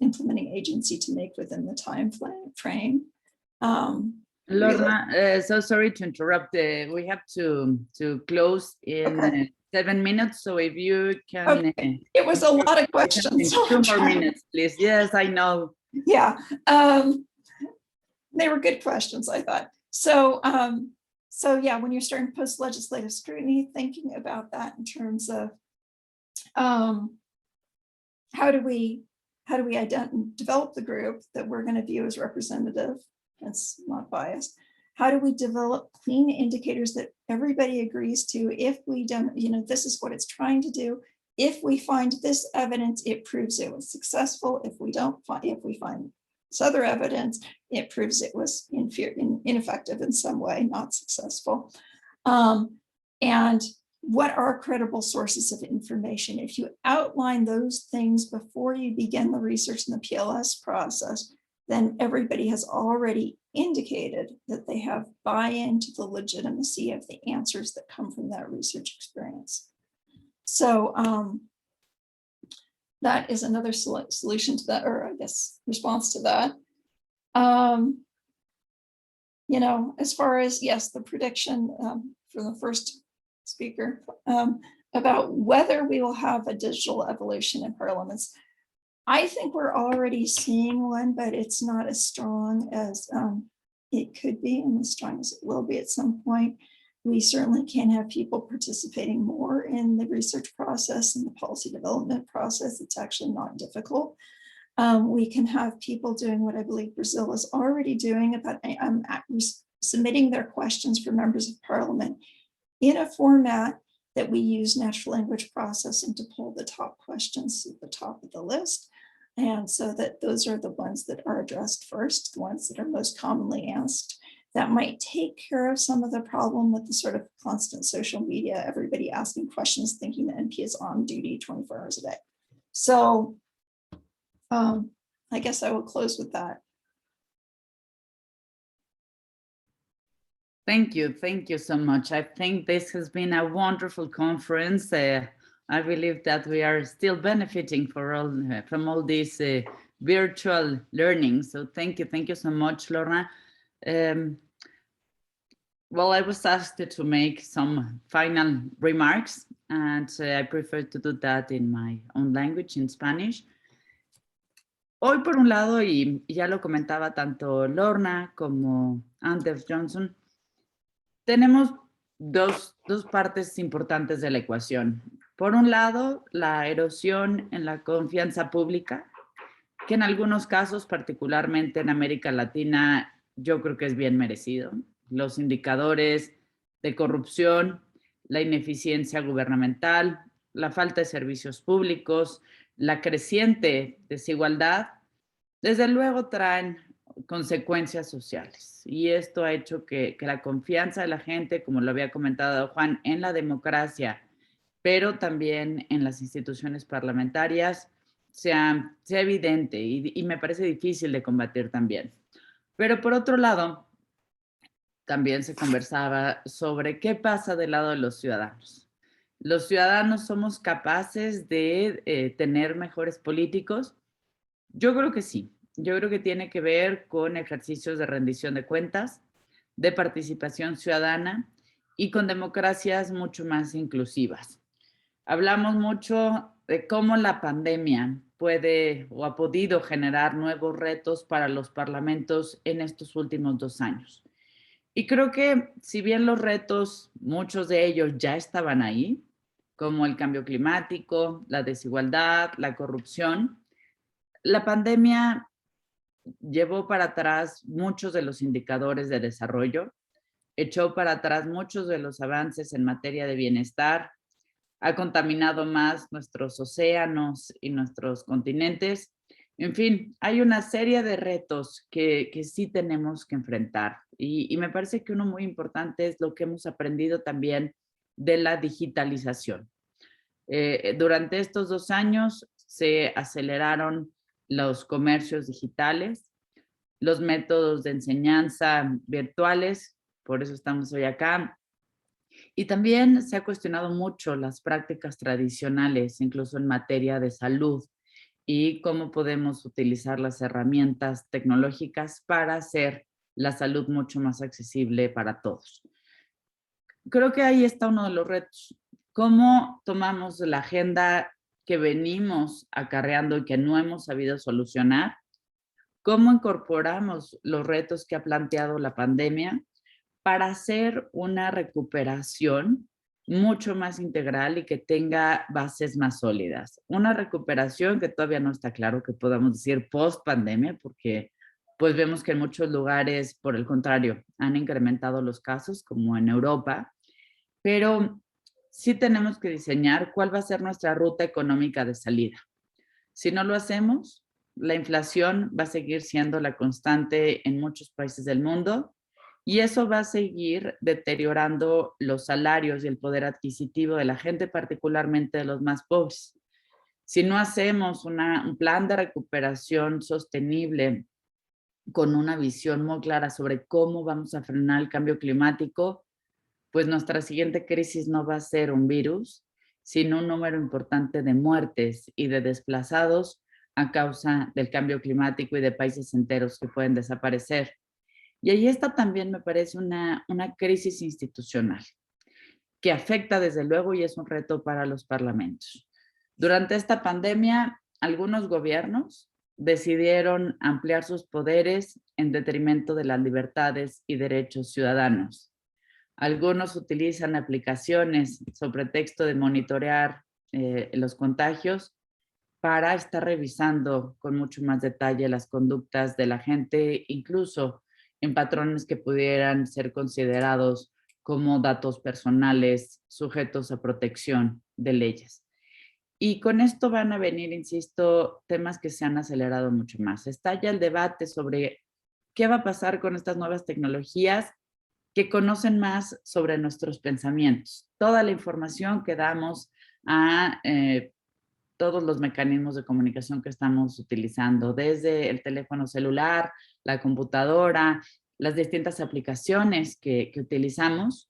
implementing agency to make within the time frame. Lorna, so sorry to interrupt. We have to close in 7 minutes. So if you can, okay. It was a lot of questions. 2 more minutes, please. Yes, I know. Yeah, they were good questions, I thought. So, so yeah, when you're starting post-legislative scrutiny, thinking about that in terms of how do we develop the group that we're going to view as representative, that's not biased. How do we develop clean indicators that everybody agrees to? If we don't, this is what it's trying to do. If we find this evidence, it proves it was successful. If we find this other evidence, it proves it was ineffective in some way, not successful. And what are credible sources of information? If you outline those things before you begin the research in the PLS process, then everybody has already indicated that they have buy-in to the legitimacy of the answers that come from that research experience. So that is another solution to that, or I guess response to that. As far as, yes, the prediction for the first speaker about whether we will have a digital evolution in parliaments, I think we're already seeing one, but it's not as strong as it could be and as strong as it will be at some point. We certainly can have people participating more in the research process and the policy development process. It's actually not difficult. We can have people doing what I believe Brazil is already doing about submitting their questions for members of parliament in a format that we use natural language processing to pull the top questions at the top of the list. And so that those are the ones that are addressed first, the ones that are most commonly asked. That might take care of some of the problem with the sort of constant social media, everybody asking questions, thinking the MP is on duty 24 hours a day. So I guess I will close with that. Thank you so much. I think this has been a wonderful conference. I believe that we are still benefiting from all these virtual learning. So thank you so much, Lorna. Well, I was asked to make some final remarks, and I prefer to do that in my own language, in Spanish. Hoy, por un lado, y ya lo comentaba tanto Lorna como Anders Johnson, tenemos dos partes importantes de la ecuación. Por un lado, la erosión en la confianza pública, que en algunos casos, particularmente en América Latina, yo creo que es bien merecido. Los indicadores de corrupción, la ineficiencia gubernamental, la falta de servicios públicos, la creciente desigualdad, desde luego traen consecuencias sociales. Y esto ha hecho que la confianza de la gente, como lo había comentado Juan, en la democracia, pero también en las instituciones parlamentarias, sea evidente y me parece difícil de combatir también. Pero por otro lado, también se conversaba sobre qué pasa del lado de los ciudadanos. ¿Los ciudadanos somos capaces de tener mejores políticos? Yo creo que sí. Yo creo que tiene que ver con ejercicios de rendición de cuentas, de participación ciudadana y con democracias mucho más inclusivas. Hablamos mucho de cómo la pandemia puede o ha podido generar nuevos retos para los parlamentos en estos últimos 2 años. Y creo que si bien los retos, muchos de ellos ya estaban ahí, como el cambio climático, la desigualdad, la corrupción, la pandemia llevó para atrás muchos de los indicadores de desarrollo, echó para atrás muchos de los avances en materia de bienestar, ha contaminado más nuestros océanos y nuestros continentes En fin, hay una serie de retos que sí tenemos que enfrentar y me parece que uno muy importante es lo que hemos aprendido también de la digitalización. Durante estos 2 años se aceleraron los comercios digitales, los métodos de enseñanza virtuales, por eso estamos hoy acá. Y también se ha cuestionado mucho las prácticas tradicionales, incluso en materia de salud, y cómo podemos utilizar las herramientas tecnológicas para hacer la salud mucho más accesible para todos. Creo que ahí está uno de los retos. ¿Cómo tomamos la agenda que venimos acarreando y que no hemos sabido solucionar? ¿Cómo incorporamos los retos que ha planteado la pandemia para hacer una recuperación mucho más integral y que tenga bases más sólidas? Una recuperación que todavía no está claro que podamos decir post pandemia, porque pues vemos que en muchos lugares, por el contrario, han incrementado los casos, como en Europa, pero sí tenemos que diseñar cuál va a ser nuestra ruta económica de salida. Si no lo hacemos, la inflación va a seguir siendo la constante en muchos países del mundo y eso va a seguir deteriorando los salarios y el poder adquisitivo de la gente, particularmente de los más pobres. Si no hacemos un plan de recuperación sostenible con una visión muy clara sobre cómo vamos a frenar el cambio climático, pues nuestra siguiente crisis no va a ser un virus, sino un número importante de muertes y de desplazados a causa del cambio climático y de países enteros que pueden desaparecer. Y ahí está también, me parece, una crisis institucional que afecta desde luego y es un reto para los parlamentos. Durante esta pandemia, algunos gobiernos decidieron ampliar sus poderes en detrimento de las libertades y derechos ciudadanos. Algunos utilizan aplicaciones sobre pretexto de monitorear los contagios para estar revisando con mucho más detalle las conductas de la gente, incluso en patrones que pudieran ser considerados como datos personales sujetos a protección de leyes. Y con esto van a venir, insisto, temas que se han acelerado mucho más. Está ya el debate sobre qué va a pasar con estas nuevas tecnologías que conocen más sobre nuestros pensamientos. Toda la información que damos a todos los mecanismos de comunicación que estamos utilizando, desde el teléfono celular, la computadora, las distintas aplicaciones que utilizamos,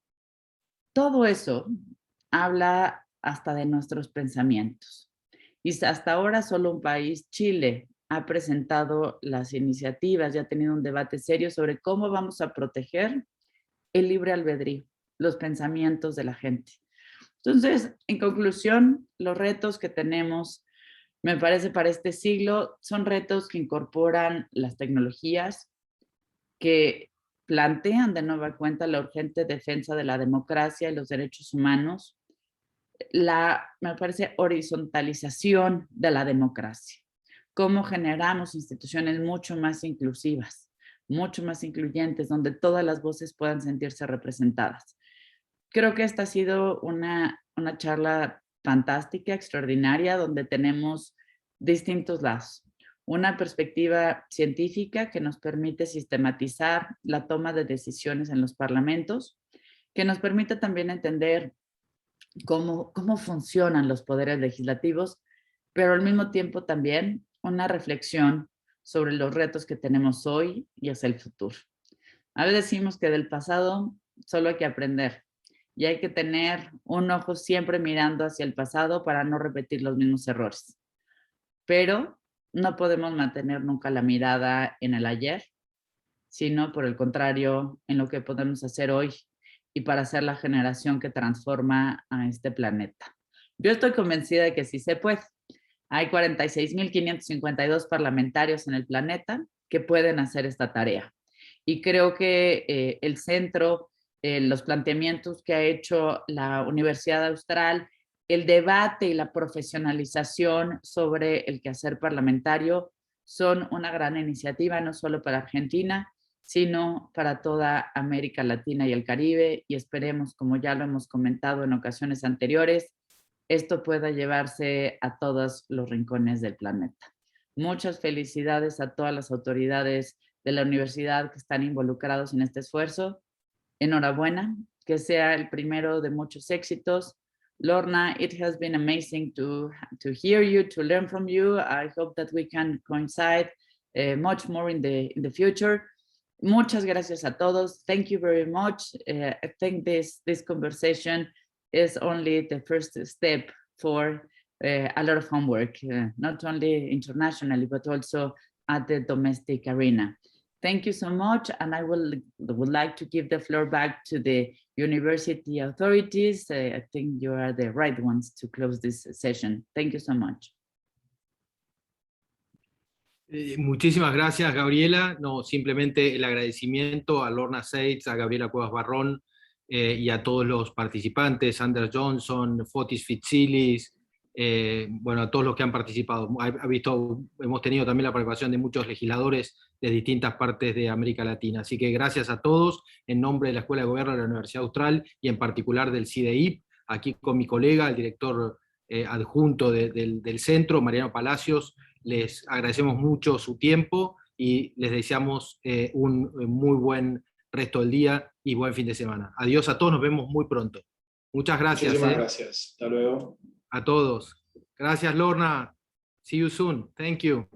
todo eso habla hasta de nuestros pensamientos. Y hasta ahora solo un país, Chile, ha presentado las iniciativas y ha tenido un debate serio sobre cómo vamos a proteger el libre albedrío, los pensamientos de la gente. Entonces, en conclusión, los retos que tenemos, me parece, para este siglo, son retos que incorporan las tecnologías, que plantean de nueva cuenta la urgente defensa de la democracia y los derechos humanos, me parece, horizontalización de la democracia. Cómo generamos instituciones mucho más inclusivas, mucho más incluyentes, donde todas las voces puedan sentirse representadas. Creo que esta ha sido una charla fantástica, extraordinaria, donde tenemos distintos lados. Una perspectiva científica que nos permite sistematizar la toma de decisiones en los parlamentos, que nos permite también entender cómo funcionan los poderes legislativos, pero al mismo tiempo también una reflexión sobre los retos que tenemos hoy y hacia el futuro. A veces decimos que del pasado solo hay que aprender y hay que tener un ojo siempre mirando hacia el pasado para no repetir los mismos errores. Pero no podemos mantener nunca la mirada en el ayer, sino por el contrario, en lo que podemos hacer hoy y para ser la generación que transforma a este planeta. Yo estoy convencida de que sí se puede. Hay 46.552 parlamentarios en el planeta que pueden hacer esta tarea. Y creo que el centro, los planteamientos que ha hecho la Universidad Austral, el debate y la profesionalización sobre el quehacer parlamentario son una gran iniciativa, no solo para Argentina, sino para toda América Latina y el Caribe, y esperemos, como ya lo hemos comentado en ocasiones anteriores, esto pueda llevarse a todos los rincones del planeta. Muchas felicidades a todas las autoridades de la universidad que están involucrados en este esfuerzo. Enhorabuena, que sea el primero de muchos éxitos. Lorna, it has been amazing to hear you, to learn from you. I hope that we can coincide much more in the future. Muchas gracias a todos. Thank you very much. I think this conversation is only the first step for a lot of homework, not only internationally, but also at the domestic arena. Thank you so much, and I would like to give the floor back to the university authorities. I think you are the right ones to close this session. Thank you so much. Muchísimas gracias, Gabriela. No, simplemente el agradecimiento a Lorna Seitz, a Gabriela Cuevas Barrón y a todos los participantes, Anders Johnson, Fotis Fitsilis, bueno, a todos los que han participado. Hemos tenido también la participación de muchos legisladores de distintas partes de América Latina. Así que gracias a todos, en nombre de la Escuela de Gobierno de la Universidad Austral y en particular del CIDEIPP, aquí con mi colega, el director adjunto del centro, Mariano Palacios. Les agradecemos mucho su tiempo y les deseamos un muy buen resto del día y buen fin de semana. Adiós a todos, nos vemos muy pronto. Muchas gracias. Muchísimas gracias. Hasta luego. A todos. Gracias, Lorna. See you soon. Thank you.